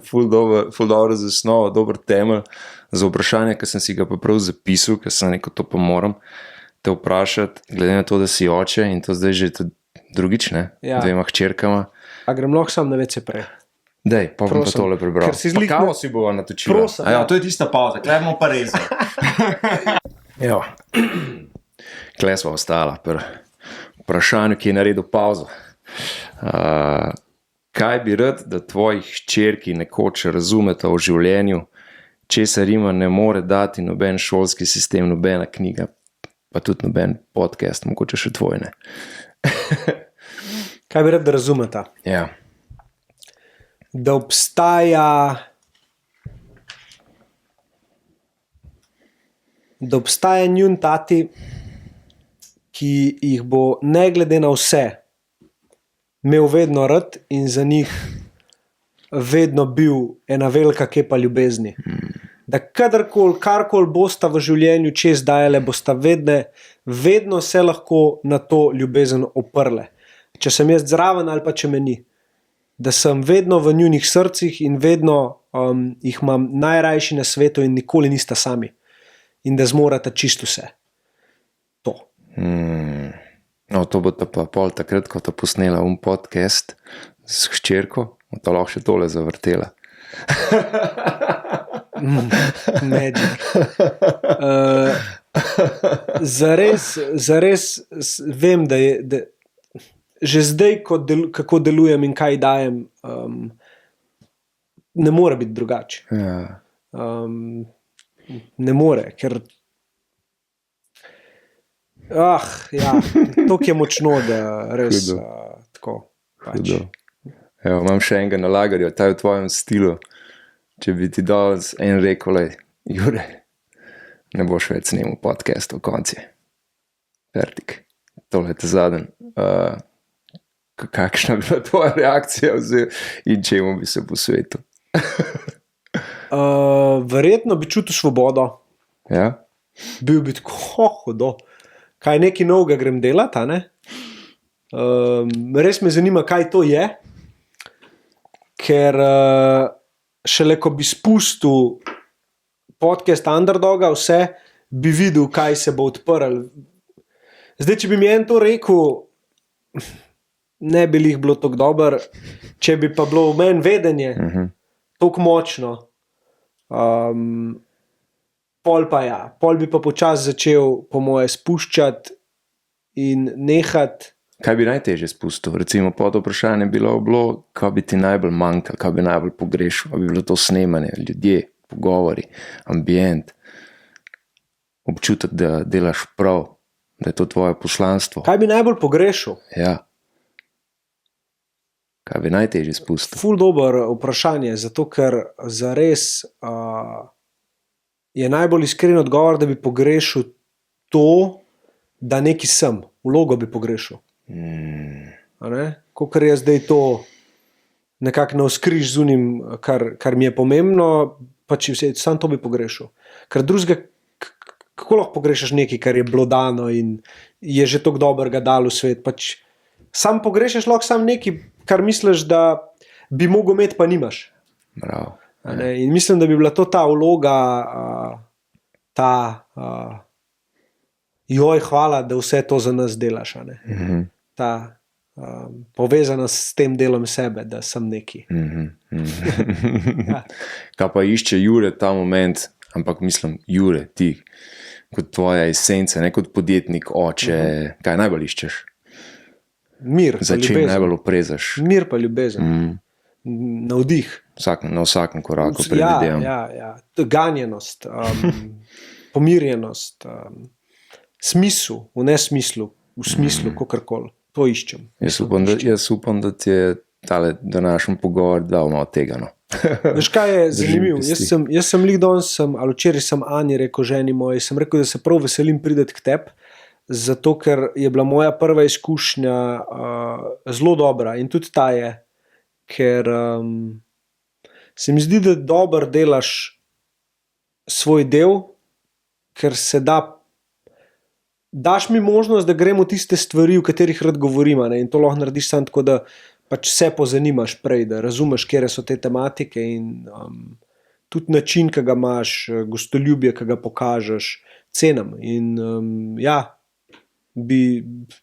Speaker 2: ful dobro zasnovo, dober temelj za vprašanje, ki sem si ga pa prav zapisal, ker sem rekel, to pa moram te vprašati, glede na to, da si oče in to zdaj že drugič, ne?
Speaker 1: Ja.
Speaker 2: Dvema hčerkama.
Speaker 1: A grem lahko sam na WC prej?
Speaker 2: Dej, pa bom pa tole prebral. Pa kavo si bova natočila.
Speaker 1: Prosim,
Speaker 2: ja, to je tista pauza, klej bomo pa rezali. Jo. Klej sva ostala pri vprašanju, ki je naredil pauzo. Kaj bi rad, da tvojih hčerki nekoč razumeta o življenju, česar jima ne more dati noben šolski sistem, nobena knjiga, pa tudi noben podcast, mogoče še tvoj, ne?
Speaker 1: Kaj bi rad, da razumeta?
Speaker 2: Ja.
Speaker 1: Da obstaja njun tati, ki jih bo ne glede na vse imel vedno rad in za njih vedno bil ena velika kepa ljubezni. Da kadarkoli, karkoli bosta v življenju čez dajale, bosta vedno se lahko na to ljubezen oprle. Če sem jaz zraven ali pa če me ni. Da sem vedno v njunih srcih in vedno jih imam najrajši na svetu in nikoli nista sami. In da zmorata čisto vse. To.
Speaker 2: No, to bo pa pol takrat, ko ta posnela podcast s hčerko, to lahko še tole zavrtela.
Speaker 1: Magic. Zares vem, da je že zdaj, kako delujem in kaj dajem, ne more biti drugače.
Speaker 2: Ja.
Speaker 1: Ne more, ker toliko je močno, da res tako pač.
Speaker 2: Evo, imam še enega na lagerju, ta je v tvojem stilu. Če bi ti dal en rekel, Jure, ne boš več snemal podcast v konci. Fertik. Tole je ta zadnji. Kakšna bi bila tvoja reakcija in čemu bi se posvetil?
Speaker 1: Verjetno bi čutil svobodo.
Speaker 2: Ja?
Speaker 1: Bil bi tako hudo. Kaj nekaj novega grem delati, ne? Res me zanima, kaj to je, ker šele ko bi spustil podcast Underdoga, vse bi videl, kaj se bo odprl. Zdaj, če bi mi en to rekel, ne bi jih bilo tako dobro, če bi pa bilo v meni vedenje tako močno, Pol bi pa počasi začel, po moje, spuščati in nehati.
Speaker 2: Kaj bi najtežje spustil? Recimo pod vprašanje bilo, kaj bi ti najbolj manjkalo, kaj bi najbolj pogrešal, ali bi bilo to snemanje, ljudje, pogovori, ambient, občutek, da delaš prav, da je to tvoje poslanstvo.
Speaker 1: Kaj bi najbolj pogrešal?
Speaker 2: Ja. Kaj bi najtežje spustil?
Speaker 1: Ful dobro vprašanje, zato ker zares je najbolj iskren odgovor, da bi pogrešal to, da neki sem, vlogo bi pogrešal. Kakor je zdaj to nekako navzkriž z unim, kar mi je pomembno, pač sam to bi pogrešal. Ker drugega, kako lahko pogrešaš nekaj, kar je bilo dano in je že toliko dobrega dalo v svet, pač sam pogrešaš lahko sam nekaj, kar misliš, da bi mogel imeti, pa nimaš.
Speaker 2: Bravo.
Speaker 1: In mislim, da bi bila to ta vloga, joj, hvala, da vse to za nas delaš. Ta povezanost s tem delom sebe, da sem neki.
Speaker 2: Ja. Kaj pa išče Jure ta moment, ampak mislim, Jure, ti kot tvoja esenca, ne kot podjetnik, oče, kaj najbolj iščeš?
Speaker 1: Mir pa
Speaker 2: Za čim
Speaker 1: ljubezen.
Speaker 2: najbolj oprezaš?
Speaker 1: Mir pa ljubezen. Navdih.
Speaker 2: Na vsakem koraku predvidevam.
Speaker 1: Ja. Ganjenost, pomirjenost, smisel, v nesmislu, v smislu, kakorkoli. To iščem.
Speaker 2: Jaz upam, da ti je tale današnji pogovor dal malo tega. No.
Speaker 1: Veš, kaj je zanimivo?
Speaker 2: pesti.
Speaker 1: Jaz sem lih danes, ali včeraj sem Ani rekel, ženi moji, sem rekel, da se prav veselim priti k tebi, zato ker je bila moja prva izkušnja zelo dobra in tudi ta je, ker se mi zdi, da dobro delaš svoj del, ker se daš mi možnost, da gremo tiste stvari, o katerih rad govorim, in to lahko narediš samo tako, da pač se pozanimaš prej, da razumeš, kje so te tematike in tudi način, ki ga imaš, gostoljubje, ki ga pokažeš, cenim. In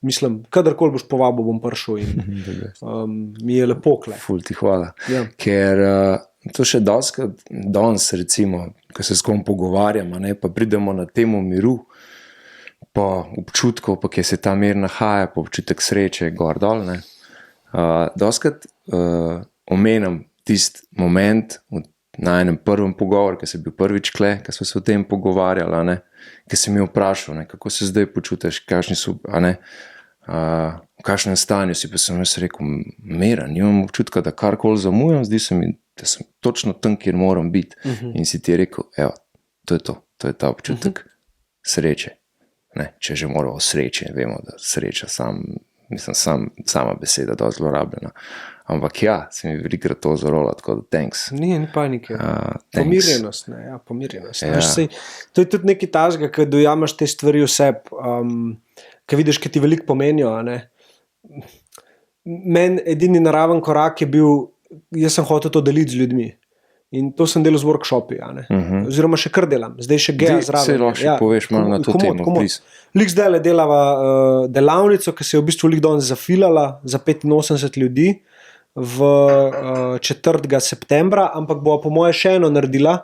Speaker 1: mislim, kadarkoli boš povabil, bom prišel in mi je lepo kle.
Speaker 2: Ful ti hvala.
Speaker 1: Ja.
Speaker 2: Ker to še danes, recimo, ko se s kom pogovarjamo, pa pridemo na temo miru, pa občutkov, pa kje se ta mir nahaja, pa občutek sreče, gor dol. Doskrat omenjam tisti moment na enem prvem pogovoru, ki sem bil prvič kle, ki smo se o tem pogovarjali, ki sem mi vprašal, kako se zdaj počutiš, kakšni so, v kakšnem stanju si, pa sem jaz rekel, miren, nimam občutka, da karkoli zamujam, zdi se mi, da sem točno tam, kjer moram biti. In si ti rekel, evo, to je ta občutek sreče. Če že moramo o sreči, vemo, da sreča sama beseda dosti zlorabljena. Ampak ja, se mi velikrat to zarola, tako da thanks.
Speaker 1: Ni panike. Pomirjenost, pomirjenost.
Speaker 2: Ja.
Speaker 1: To je tudi nekaj takega, ko dojamaš te stvari v sebi, ko vidiš, kaj ti veliko pomenijo. Meni edini naraven korak je bil, jaz sem hotel to deliti z ljudmi. In to sem delal z workshopi, oziroma še kar delam, zdaj še geja zraven.
Speaker 2: Se lahko še poveš malo na to temo.
Speaker 1: Lik zdaj delava delavnico, ki se je v bistvu lik danes zafilala za 85 ljudi v 4. septembra, ampak bo po moje še eno naredila,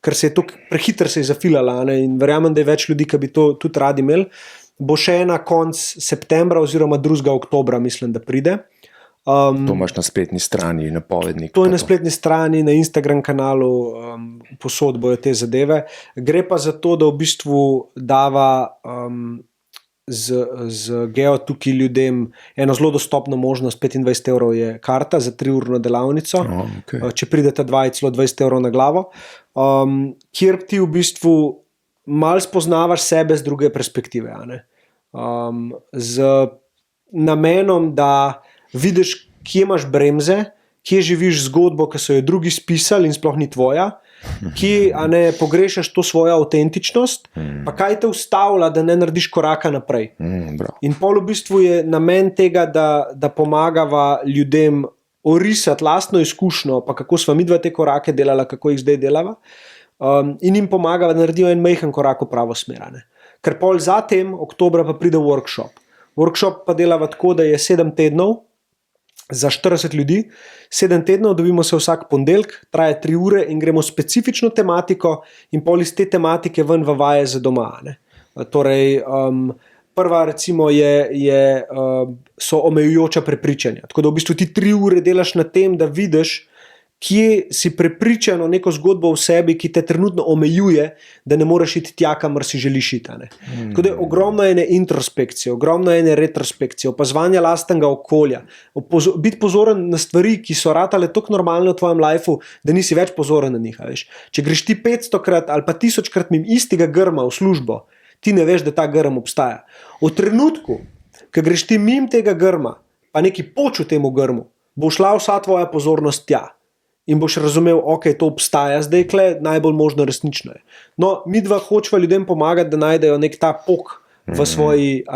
Speaker 1: ker se je to prehitro se je zafilala, in verjamem, da je več ljudi, ki bi to tudi radi imeli. Bo še ena konc septembra oziroma 2. oktobra, mislim, da pride.
Speaker 2: To imaš na spletni strani, napovednik.
Speaker 1: To je na spletni strani, na Instagram kanalu, posod bojo te zadeve. Gre pa za to, da v bistvu dava z Geo tukaj ljudem eno zelo dostopno možnost, 25 € je karta za 3-urno delavnico,
Speaker 2: Okay.
Speaker 1: Če pridete 2, je celo 20 € na glavo, kjer ti v bistvu malo spoznavaš sebe z druge perspektive, z namenom, da vidiš, kje imaš bremze, kje živiš zgodbo, ki so jo drugi spisali in sploh ni tvoja, kje pogrešaš to svojo avtentičnost, pa kaj te ustavlja, da ne narediš koraka naprej. In pol v bistvu je namen tega, da pomagava ljudem orisati lastno izkušnjo, pa kako sva midva te korake delala, kako jih zdaj delava, in jim pomagava, da naredijo en majhen korak v pravo smer. Ker pol zatem, oktobra pa pride workshop. Workshop pa delava tako, da je 7 tednov, za 40 ljudi, 7 tednov, dobimo se vsak ponedeljek, traja 3 ure in gremo specifično tematiko in pol iz te tematike ven v vaje za doma. Ne? Torej, prva recimo so omejujoča prepričanja. Tako da v bistvu ti 3 ure delaš na tem, da vidiš, kje si prepričan o neko zgodbo v sebi, ki te trenutno omejuje, da ne moreš iti tja, kamor si želiš iti. Tako da je ogromno ene introspekcije, ogromno ene retrospekcije, opazovanja lastnega okolja, biti pozoren na stvari, ki so ratale tako normalne v tvojem lifeu, da nisi več pozoren na njih. Veš. Če greš ti 500krat ali pa 1000krat mimo istega grma v službo, ti ne veš, da ta grm obstaja. V trenutku, ko greš ti mimo tega grma, pa neki poč v temu grmu, bo šla vsa tvoja pozornost tja. In boš razumel, ok, to obstaja zdaj, najbolj možno resnično je. No, mi dva hočeva ljudem pomagati, da najdejo nek ta pok v svoji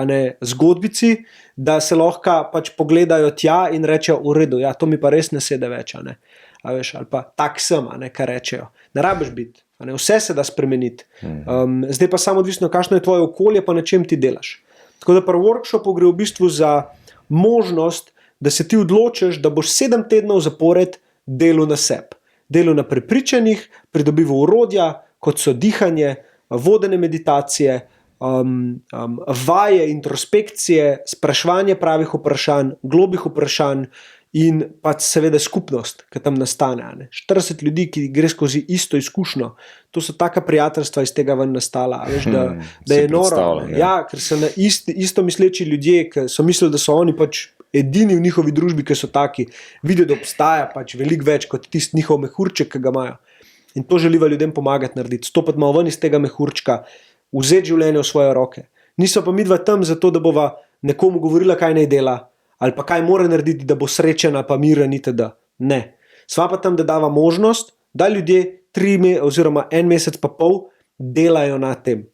Speaker 1: zgodbici, da se lahko pač pogledajo tja in rečejo, v redu, ja, to mi pa res ne sede več, a veš, ali pa tak sem, kar rečejo. Ne rabiš biti, vse se da spremeniti. Zdaj pa samo odvisno, kakšno je tvoje okolje, pa na čem ti delaš. Tako da pri workshopu gre v bistvu za možnost, da se ti odločiš, da boš 7 tednov zapored delu na sebi, delu na prepričanjih, pridobival orodja, kot so dihanje, vodene meditacije, vaje, introspekcije, spraševanje pravih vprašanj, globih vprašanj in pa seveda skupnost, ki tam nastane. 40 ljudi, ki gre skozi isto izkušnjo, to so taka prijateljstva iz tega ven nastala, veš, da je noro. Ja, ker so isto misleči ljudje, ki so mislili, da so oni pač edini v njihovi družbi, ki so taki, vidijo, da obstaja pač veliko več kot tisti njihov mehurček, ki ga imajo. In to želiva ljudem pomagati narediti. Stopiti malo ven iz tega mehurčka, vzeti življenje v svoje roke. Niso pa midva tam zato, da bova nekomu govorila, kaj naj dela, ali pa kaj mora narediti, da bo srečena, pa miren itd. Ne. Sva pa tam, da dava možnost, da ljudje 1 mesec pa pol delajo na tem.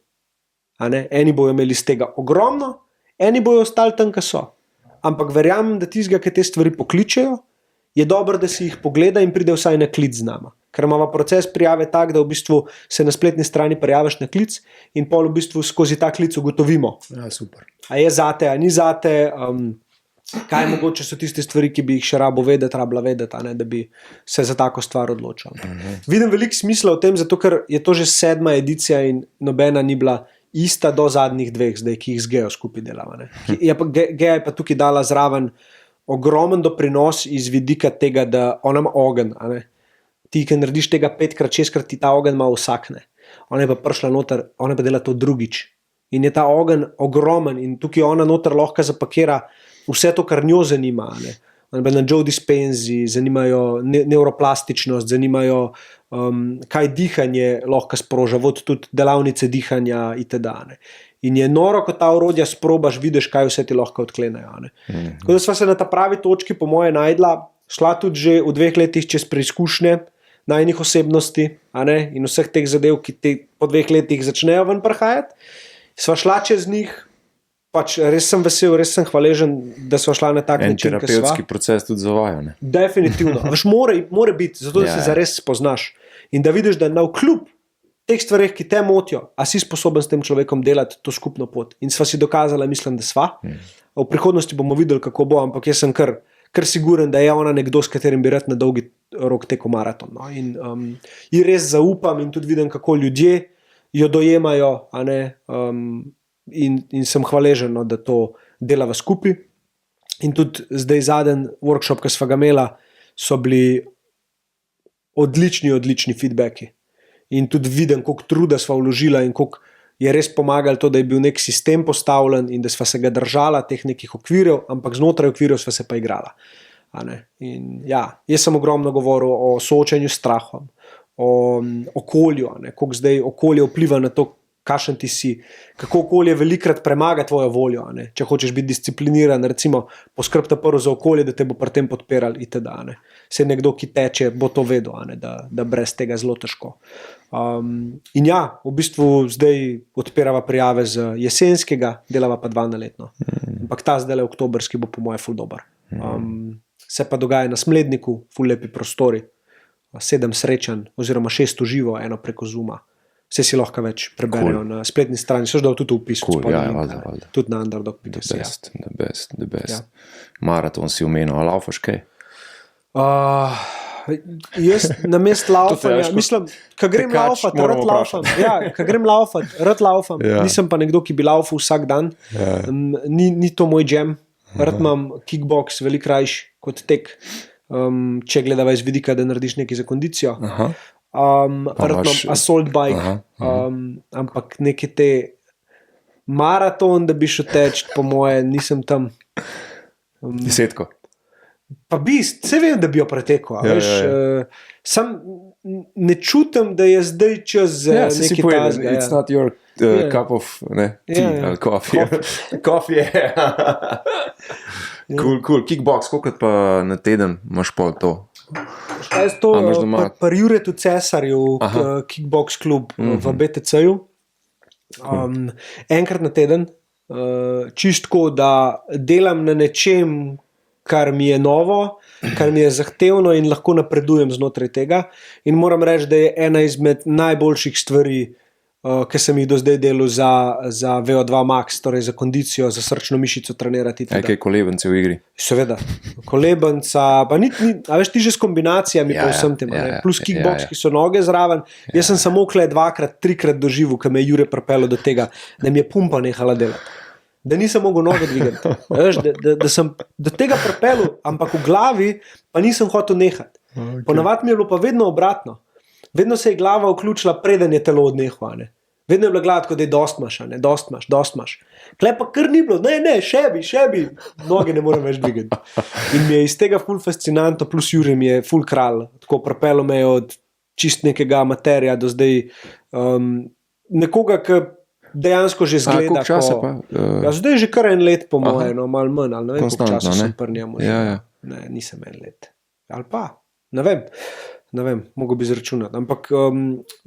Speaker 1: Eni bojo imeli z tega ogromno, eni bojo ostali tam, ki so. Ampak verjamem, da tistega, ki te stvari pokličejo, je dobro, da si jih pogleda in pride vsaj na klic z nama. Ker imamo proces prijave tak, da v bistvu se na spletni strani prijaviš na klic in pol v bistvu skozi ta klic ugotovimo.
Speaker 2: Ja, super.
Speaker 1: A je zate, a ni zate, kaj mogoče so tiste stvari, ki bi jih še rabila vedeti, da bi se za tako stvar odločil. Vidim veliko smisla v tem, zato ker je to že 7. edicija in nobena ni bila ista do zadnjih 2, zdaj, ki jih z Gejo skupaj delava. Geja je pa tukaj dala zraven ogromen doprinos iz vidika tega, da ona ima ogenj. Ti, ki narediš tega 5krat, 6krat, ti ta ogenj malo usakne. Ona je pa prišla noter, ona pa dela to drugič. In je ta ogenj ogromen in tukaj ona noter lahko zapakira vse to, kar njo zanima. Ona pa na Joe Dispenzi, zanimajo neuroplastičnost, zanimajo kaj dihanje lahko sproža, tudi delavnice dihanja itd. In je noro, ko ta orodja sprobaš, vidiš, kaj vse ti lahko odklenejo. Tako da sva se na ta pravi točki po moje najdla, šla tudi že v 2 letih čez preizkušnje najnih osebnosti in vseh teh zadev, ki po 2 letih začnejo ven prihajati. Sva šla čez njih, pač res sem vesel, res sem hvaležen, da sva šla na tak način,
Speaker 2: kot sva. Terapevtski proces tudi za vajo.
Speaker 1: Definitivno. Mora biti, zato da se zares spoznaš. In da vidiš, da navkljub teh stvareh, ki te motijo, a si sposoben s tem človekom delati to skupno pot. In sva si dokazala, mislim, da sva. V prihodnosti bomo videli, kako bo, ampak jaz sem kar siguren, da je ona nekdo, s katerim bi rad na dolgi rok tekel maraton. In res zaupam in tudi vidim, kako ljudje jo dojemajo, in sem hvaležen, da to delava skupaj. In tudi zdaj zadnji workshop, ki sva ga imela, so bili odlični feedbacki. In tudi vidim, koliko truda sva vložila in koliko je res pomagalo to, da je bil nek sistem postavljen in da sva se ga držala teh nekih okvirjev, ampak znotraj okvirjev sva se pa igrala. In ja, jaz sem ogromno govoril o soočanju s strahom, o okolju, koliko zdaj okolje vpliva na to, kakšen ti si, kako okolje velikrat premaga tvojo voljo. Če hočeš biti discipliniran, recimo poskrb ta prvo za okolje, da te bo pri tem podpiral itd. Se nekdo, ki teče, bo to vedel, da brez tega zelo težko. In ja, v bistvu zdaj odpirava prijave z jesenskega, delava pa 2 na letno. Ampak ta zdaj oktobrski bo po moje ful dober. Se pa dogaja na Smledniku, ful lepi prostori, 7 srečanj oziroma 6 v živo, eno preko Zooma. Vse si lahko več preberejo na spletni strani, so dal tudi v opis.
Speaker 2: Valjda.
Speaker 1: Tudi na underdog.com.
Speaker 2: The best.
Speaker 1: Ja.
Speaker 2: Maraton si omenil, a laufaš kaj?
Speaker 1: Jaz na mest laufanja, mislim, ko grem laufat, rad laufam. Ja, ko grem laufat, rad laufam.
Speaker 2: Ja.
Speaker 1: Nisem pa nekdo, ki bi laufal vsak dan.
Speaker 2: Ja.
Speaker 1: Ni to moj jam. Rad imam kickbox veliko krajši kot tek, če gledava iz vidika, da narediš nekaj za kondicijo. Rad imam assault bike, ampak neke te maraton, da bi šel teč, po moje, nisem tam.
Speaker 2: 10.
Speaker 1: Pa se vem, da bi jo pretekel. Sam ne čutim, da je zdaj čas za nekaj tazga.
Speaker 2: It's not your cup of tea, coffee. Coffee. Cool. Kickbox, koliko pa na teden imaš pol to?
Speaker 1: Kaj je to? Pri Juretu Cesarju, kickbox klub v BTC-ju. Enkrat na teden, čistko, da delam na nečem, kar mi je novo, kar mi je zahtevno in lahko napredujem znotraj tega. In moram reči, da je ena izmed najboljših stvari, ki sem jih do zdaj delal za VO2 max, torej za kondicijo, za srčno mišico trenirati.
Speaker 2: Kaj kolebence v igri?
Speaker 1: Seveda, kolebenca, pa a veš ti že s kombinacijami po vsem tem, plus kickbox, ki so noge zraven. Jaz sem samo 2-krat, 3-krat doživel, ko me je Jure pripeljal do tega, da mi je pumpa nehala delati. Da nisem mogel noge dvigati. Da sem do tega pripeljal, ampak v glavi pa nisem hotel nehati. Okay. Ponavadi mi je bilo pa vedno obratno. Vedno se je glava vključila, preden je telo odnehlo. Vedno je bila glava, da je dost imaš. Klej pa kar ni bilo, ne, še bi, noge ne morem več dvigati. In mi je iz tega ful fascinantno, plus Jure mi je ful kralj, tako pripeljal me od čist nekega amaterja do zdaj nekoga, ki dejansko že zgleda.
Speaker 2: Koliko časa pa?
Speaker 1: Zdaj je že kar en let po moje, malo manj, ali ne vem, koliko časa sem pri njemu.
Speaker 2: Ja.
Speaker 1: Ne, nisem en let. Ali pa, ne vem, mogo bi zračunati. Ampak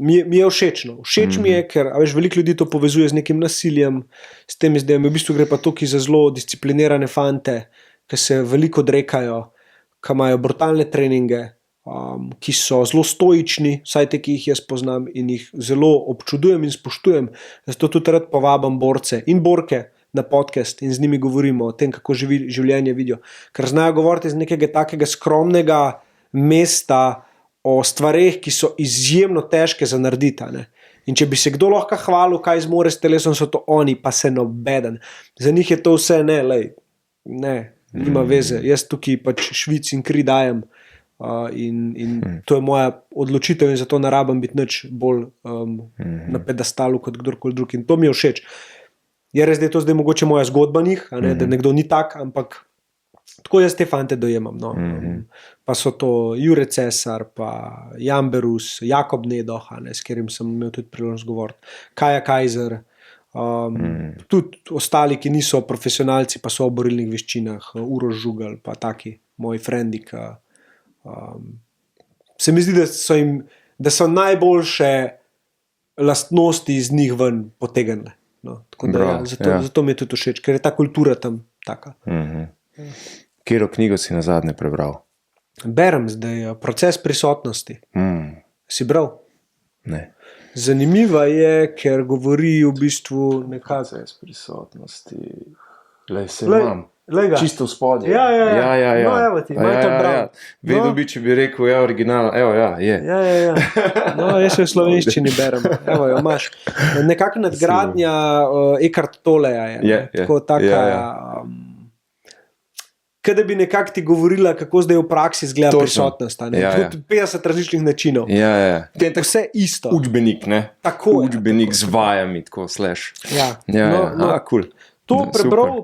Speaker 1: mi je všečno. Všeč mi je, ker veš, veliko ljudi to povezuje z nekim nasiljem, s tem izdajem. V bistvu gre pa tukaj za zelo disciplinirane fante, ki se veliko odrekajo, ki imajo brutalne treninge, ki so zelo stoični, vsaj te, ki jih jaz poznam in jih zelo občudujem in spoštujem. Zato tudi rad povabim borce in borke na podcast in z njimi govorimo o tem, kako življenje vidijo. Ker znajo govoriti iz nekega takega skromnega mesta o stvareh, ki so izjemno težke za narediti. In če bi se kdo lahko hvalil, kaj zmore s telesom, so to oni, pa se nobeden. Za njih je to vse nima veze. Jaz tukaj pač švic in kri dajem. In to je moja odločitev in zato ne rabim biti nič bolj na pedestalu kot kdorkoli drug. In to mi je všeč. Je res, da je to zdaj mogoče moja zgodba njih, da nekdo ni tak, ampak tako jaz te fante dojemam. Pa so to Jure Cesar, pa Jan Berus, Jakob Nedoh, s katerim sem imel tudi priložnost govoriti, Kaja Kajzer, tudi ostali, ki niso profesionalci, pa so v borilnih veščinah, Uroš Žugal, pa taki moji frendi, se mi zdi, da so najboljše lastnosti iz njih ven potegnile. Zato mi je tudi všeč, ker je ta kultura tam taka.
Speaker 2: Katero knjigo si nazadnje prebral?
Speaker 1: Berem zdaj Proces prisotnosti. Si bral?
Speaker 2: Ne.
Speaker 1: Zanimiva je, ker govori v bistvu nekako.
Speaker 2: Proces prisotnosti. Imam. Čisto v spodje.
Speaker 1: Ja. No, evo ti, malo to bral.
Speaker 2: Vedel bi, če bi rekel, original. Evo, je.
Speaker 1: Ja. No, jaz se v slovenščini berem. Evo jo, imaš. Nekako nadgradnja Eckhart Tolleja je. Tako taka... Kaj da bi nekako ti govorila, kako zdaj v praksi izgleda prisotnost. 50 različnih načinov. Vse isto.
Speaker 2: Učbenik, ne?
Speaker 1: Tako je.
Speaker 2: Učbenik z vajami, tako slash. Cool.
Speaker 1: To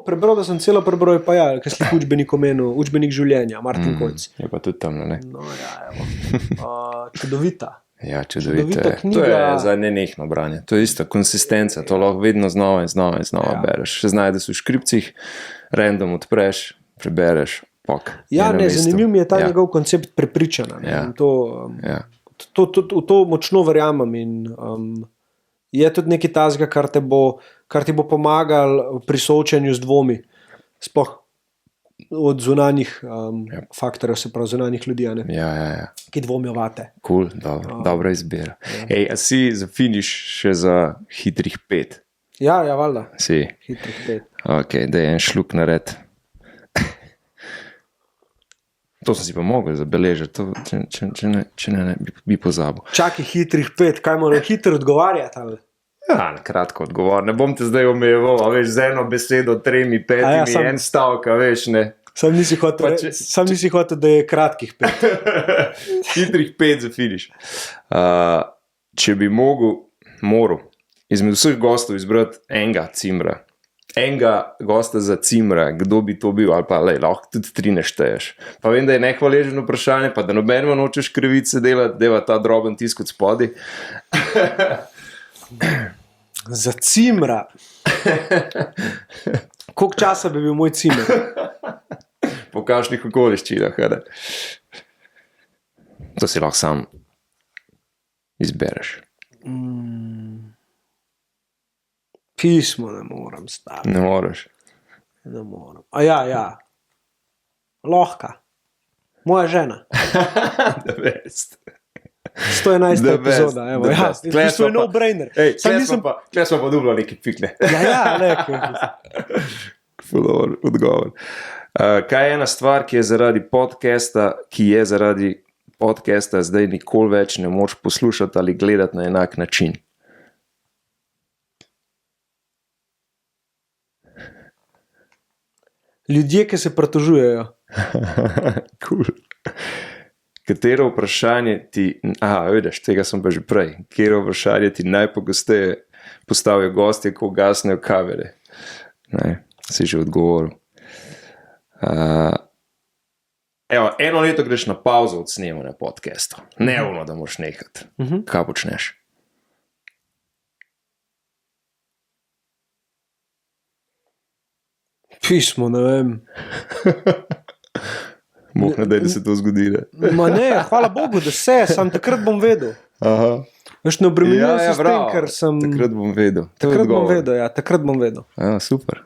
Speaker 1: prebral, da sem celo prebral, pa kaj si učbenik omenil, učbenik življenja, Martin Kojc.
Speaker 2: Je pa tudi tam, ne?
Speaker 1: No, evo. Čudovita.
Speaker 2: Ja, čudovita knjiga. To je za nenehno branje. To je isto, konsistenca, to lahko vedno znova in znova bereš. Še znajdeš v škripcih, random odpreš, prebereš, pok.
Speaker 1: Ja, zanimiv mi je ta njegov koncept prepričana. V to močno verjamem in je tudi nekaj tazga, kar ti bo pomagal pri soočanju z dvomi. Sploh od zunanjih faktorjev, se pravi zunanjih ljudi,
Speaker 2: Ja.
Speaker 1: ki dvomijo vate.
Speaker 2: Cool, dobra izbira. Ej, a si za finiš še za hitrih 5?
Speaker 1: Ja, valjda.
Speaker 2: Si.
Speaker 1: Hitrih 5.
Speaker 2: Ok, da je en šluk nared. To sem si pa mogel zabeležiti, to, če ne bi pozabil.
Speaker 1: Čakaj, hitrih 5, kaj moram hitro odgovarjati? Ali?
Speaker 2: Ja, na kratko odgovor. Ne bom te zdaj omejeval, a veš, z eno besedo, 3, 5, en stavek, a veš, ne.
Speaker 1: Sam nisi hotel, da je kratkih 5.
Speaker 2: Hitrih 5 za finiš. Če bi moral izmed vseh gostov izbrati enega cimra, enega gosta za cimra, kdo bi to bil, ali pa lahko tudi 3 nešteješ. Pa vem, da je nehvaležno vprašanje, pa da nobenemu nočeš krivice delati, deva ta droben tisk od spodaj.
Speaker 1: Za cimra. Koliko časa bi bil moj cimer?
Speaker 2: Po kakšnih okoliščinah, ne? To si lahko sam izbereš.
Speaker 1: Pismo ne moram staviti.
Speaker 2: Ne moreš.
Speaker 1: Ne moram. A ja. Lahka. Moja žena.
Speaker 2: The best.
Speaker 1: 111. epizoda. Evo, ja. To je no-brainer.
Speaker 2: Kle smo pa dublo neki pikne.
Speaker 1: Ja, neko.
Speaker 2: Odgovor. Kaj je ena stvar, ki je zaradi podcasta zdaj nikoli več ne moč poslušati ali gledati na enak način?
Speaker 1: Ljudje, ki se pritožujejo.
Speaker 2: Cool. Katero vprašanje ti... vidiš, tega sem pa že prej. Katero vprašanje ti najpogosteje postavijo gostje, ko ugasnejo kamere? Ne, si že odgovoril. Eno leto greš na pauzo od snemanja podcastov. Neumno, da moraš nehati. Kaj počneš?
Speaker 1: Pismo, ne vem.
Speaker 2: Bog ne daj, da se to zgodi.
Speaker 1: Ma ne, hvala Bogu, da se, sam takrat bom vedel. Veš, ne obremenjujem se s tem, ker sem...
Speaker 2: Takrat bom vedel.
Speaker 1: Takrat bom vedel.
Speaker 2: Super.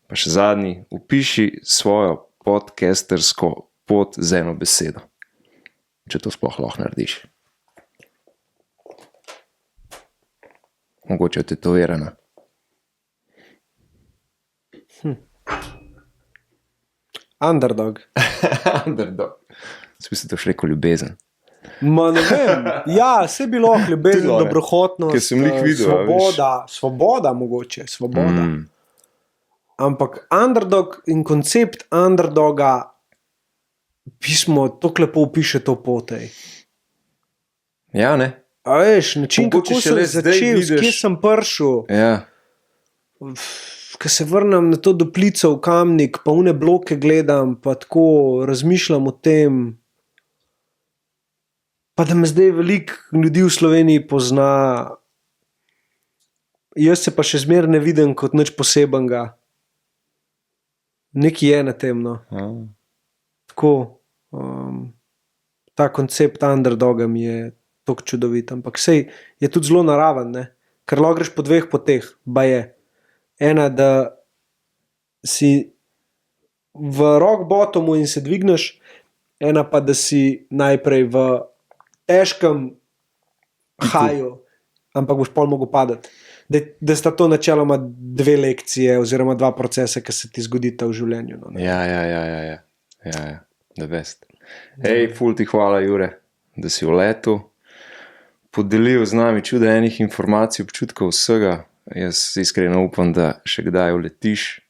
Speaker 2: Pa še zadnji, opiši svojo podcastersko pot z eno besedo. Če to sploh lahko narediš. Mogoče je tetovirana.
Speaker 1: Underdog.
Speaker 2: Underdog. Smisel, to je rekel ljubezen.
Speaker 1: Ma ne vem. Ja, se bi lahko ljubezen, dobrohotnost, svoboda mogoče, svoboda. Ampak underdog in koncept underdoga, pismo tako lepo opiše to potej.
Speaker 2: Ja, ne?
Speaker 1: A veš, način, kako sem začel, kje sem prišel.
Speaker 2: Ja.
Speaker 1: Ko se vrnem na to Duplico v Kamnik, pa une bloke gledam, pa tako razmišljam o tem, pa da me zdaj veliko ljudi v Sloveniji pozna, jaz se pa še zmeraj ne vidim kot nič posebenega. Nekaj je na tem, no. Tako, ta koncept underdoga mi je tako čudovit, ampak sej je tudi zelo naraven, ne? Ker lahko greš po 2 poteh, baje. Ena, da si v rock bottomu in se dvigneš, ena pa, da si najprej v težkem haju, ampak boš pol mogel padati. Da sta to načeloma 2 lekcije oziroma 2 procesa, ki se ti zgodita v življenju. No,
Speaker 2: ja, the best. Ej, ful ti hvala, Jure, da si v letu podelil z nami čude enih informacij, občutkov vsega. Jaz iskreno upam, da še kdaj uletiš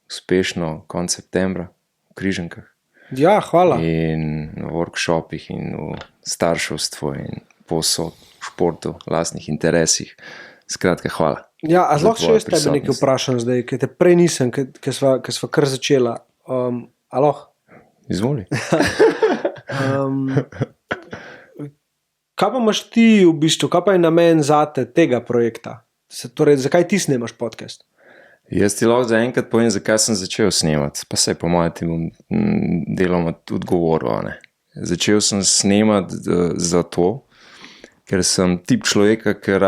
Speaker 2: uspešno konec septembra v Križankah.
Speaker 1: Ja, hvala.
Speaker 2: In v workshopih in v starševstvu in povsod v športu, lastnih interesih. Skratka, hvala.
Speaker 1: Ja, a lahko še jaz tebe nekaj vprašam zdaj, ker te prej nisem, ker sva kar začela. A lahko?
Speaker 2: Izvoli.
Speaker 1: Kaj pa imaš ti v bistvu, kaj pa je namen zate tega projekta? Torej, zakaj ti snemaš podcast?
Speaker 2: Jaz ti lahko zaenkrat povem, zakaj sem začel snemati, pa se po mojem ti bom deloma odgovoril. Začel sem snemati zato, ker sem tip človeka, ki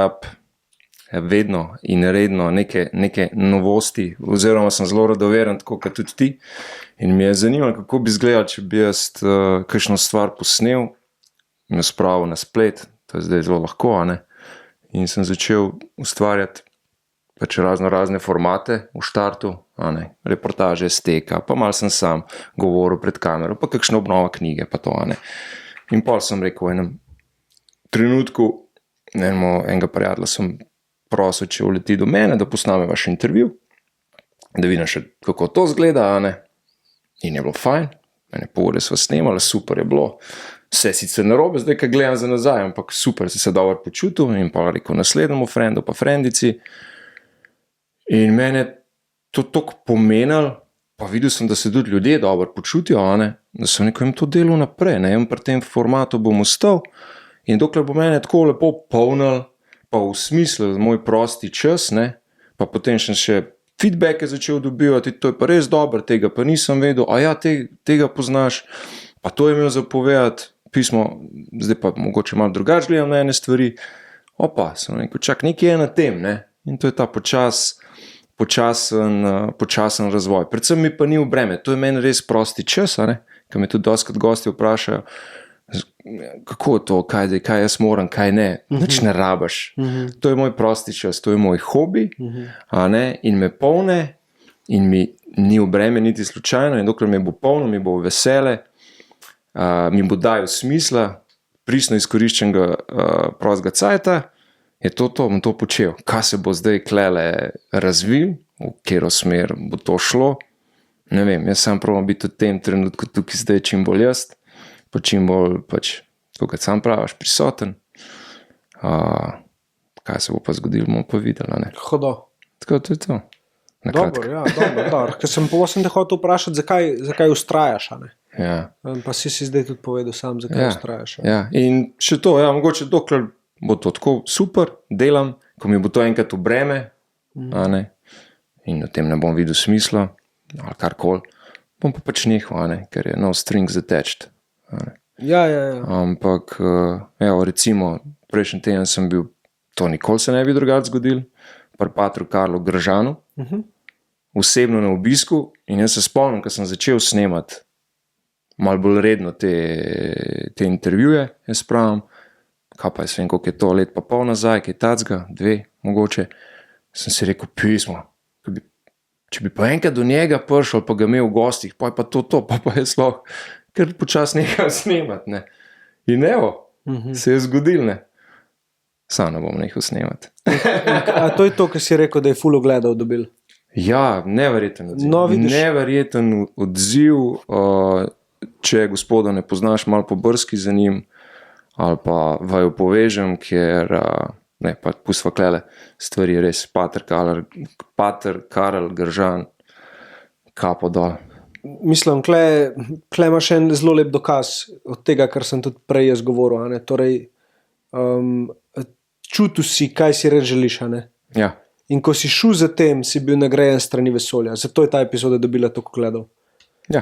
Speaker 2: vedno in redno neke novosti, oziroma sem zelo radoveren, tako kot tudi ti. In mi je zanimalo, kako bi izgledalo, če bi jaz kakšno stvar posnel in jo spravil na splet, to je zdaj zelo lahko, a ne? In sem začel ustvarjati pač razne formate v štartu, a ne, reportaže s teka, pa malo sem sam govoril pred kamero, pa kakšna obnova knjige, pa to, a ne. In pol sem rekel, v enem trenutku, enega prijatelja sem prosil, če uleti do mene, da posname vaš intervju, da vidim še, kako to zgleda, a ne. In je bilo fajn, ene pol ure sva snemala, super je bilo. Vse sicer narobe, zdaj, ko gledam za nazaj, ampak super, si se dobro počutil in pa rekel naslednjemu frendu, pa frendici. In mene to toliko pomenilo, pa videl sem, da se tudi ljudje dobro počutijo, a ne, da sem rekel, jim to delo naprej, ne, in pri tem formatu bom ostal in dokler bo mene tako lepo polnil, pa v smislu moj prosti čas, ne, pa potem še feedbacke začel dobivati, to je pa res dobro, tega pa nisem vedel, a ja, tega poznaš, pa to je imel zapovedati, pismo, zdaj pa mogoče malo drugače gledam na ene stvari, opa, sem rekel, čak, nekaj je na tem, ne, in to je ta počasen razvoj. Predvsem mi pa ni v breme, to je meni res prosti čas, a ne, ko me tudi doskrat gosti vprašajo, kako je to, kaj jaz moram, kaj ne, nič ne rabaš. To je moj prosti čas, to je moj hobi, a ne, in me polne in mi ni v breme niti slučajno in dokler me bo polno, mi bo vesele, mi bo dajal smisla, pristno izkoriščenega prostega cajta, je to, bom to počel. Kaj se bo zdaj klele razvil, v katero smer bo to šlo, ne vem, jaz sam probam biti v tem trenutku tukaj zdaj čim bolj jaz, pa čim bolj, pač, tako kot sam praviš, prisoten. Kaj se bo pa zgodilo, bomo pa videli, ne?
Speaker 1: Hodo.
Speaker 2: Tako, to je to.
Speaker 1: Dobro, ja, dobro. Ker sem te hotel vprašati, zakaj ustrajaš, a ne?
Speaker 2: Ja.
Speaker 1: Pa si zdaj tudi povedal sam, zakaj ustrajaš.
Speaker 2: Ja, in še to, ja, mogoče dokler bo to tako super, delam, ko mi bo to enkrat v breme, a ne, in v tem ne bom videl smisla, ali karkoli, bom pa pač nehal, a ne, ker je no strings attached.
Speaker 1: Ja.
Speaker 2: Ampak, recimo, prejšnji teden sem bil, to nikoli se ne bi drugače zgodil, pri patru Karlu Gržanu, osebno na obisku, in jaz se spomnim, ko sem začel snemati malo bolj redno te intervjuje, jaz pravim, kaj pa jaz vem, koliko je to let pa pol nazaj, kaj tacga, 2 mogoče, sem si rekel, pismo, če bi pa enkrat do njega prišel, pa ga imel v gostih, pa je pa to, pa jaz lahko, ker počas nehal snemati, ne. In evo, se je zgodil, ne. Sam ne bom nehal snemati.
Speaker 1: A to je to, kar si rekel, da je ful ogledal dobil? Ja,
Speaker 2: neverjeten odziv.
Speaker 1: No, vidiš.
Speaker 2: Neverjeten odziv, če gospoda ne poznaš, malo pobrski za njim, ali pa vaju povežem, ker, pa pustva klele stvari res, pater Karel Gržan, kapo dol.
Speaker 1: Mislim, kle imaš en zelo lep dokaz od tega, kar sem tudi prej jaz govoril, a ne, torej, čutil si, kaj si res želiš, a ne.
Speaker 2: Ja.
Speaker 1: In ko si šel za tem, si bil nagrajen strani vesolja, zato je ta epizoda dobila toliko gledov.
Speaker 2: Ja,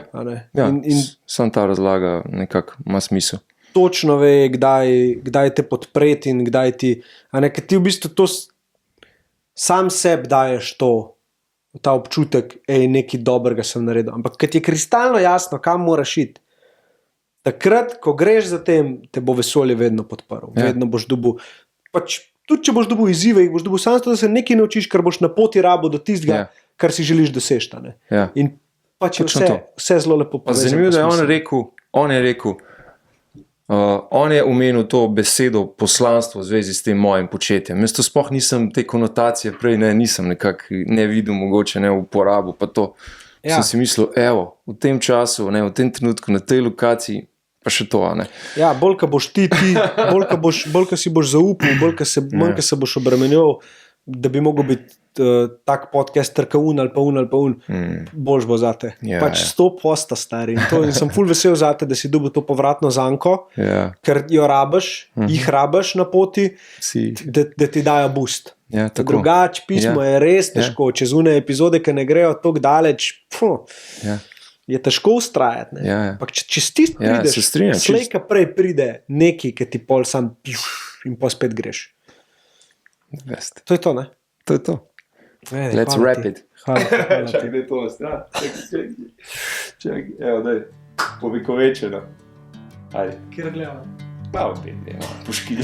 Speaker 2: sam ta razlaga nekako ima smisel.
Speaker 1: Točno ve, kdaj te podpreti in kdaj ti, a ne, ker ti v bistvu to sam sebi daješ ta občutek, nekaj dobrega sem naredil, ampak ker ti je kristalno jasno, kam moraš iti, takrat, ko greš za tem, te bo vesolje vedno podprl, vedno boš dobil, pač tudi če boš dobil izzive, jih boš dobil samo to, da se nekaj naučiš, kar boš na poti rabo do tistega, kar si želiš doseči, ne. In pač je vse zelo lepo povezano.
Speaker 2: Zanimivo, da je on je rekel, on je omenil to besedo poslanstvo v zvezi s tem mojim početjem. Jaz to sploh nisem te konotacije prej nisem nekako ne videl, mogoče ne uporabil, pa to sem si mislil, evo, v tem času, ne, v tem trenutku, na tej lokaciji, pa še to, ne.
Speaker 1: Ja, bolj ka boš ti, bolj ka si boš zaupal, bolj ka se boš obremenil, da bi mogel biti tak podcaster, ka ali pa boljš bo zate. Pač 100% stari. In sem ful vesel zate, da si dobil to povratno zanko, ker jo rabiš, jih rabiš na poti, da ti dajo boost. Drugač pismo je res težko, čez une epizode, ki ne grejo toliko daleč, je težko ustrajati. Ampak če stisn prideš, slejka prej pride nekaj, ki ti pol sam in pa spet greš.
Speaker 2: Best.
Speaker 1: To je to, ne?
Speaker 2: To je to.
Speaker 1: Vedi,
Speaker 2: Let's
Speaker 1: hvala
Speaker 2: wrap
Speaker 1: ti.
Speaker 2: it.
Speaker 1: Hvala
Speaker 2: Čakaj,
Speaker 1: ti.
Speaker 2: da je to stran. Čakaj, evo, daj. Povekovečeno. Ajde.
Speaker 1: Kjer gledamo?
Speaker 2: Malo te, puški.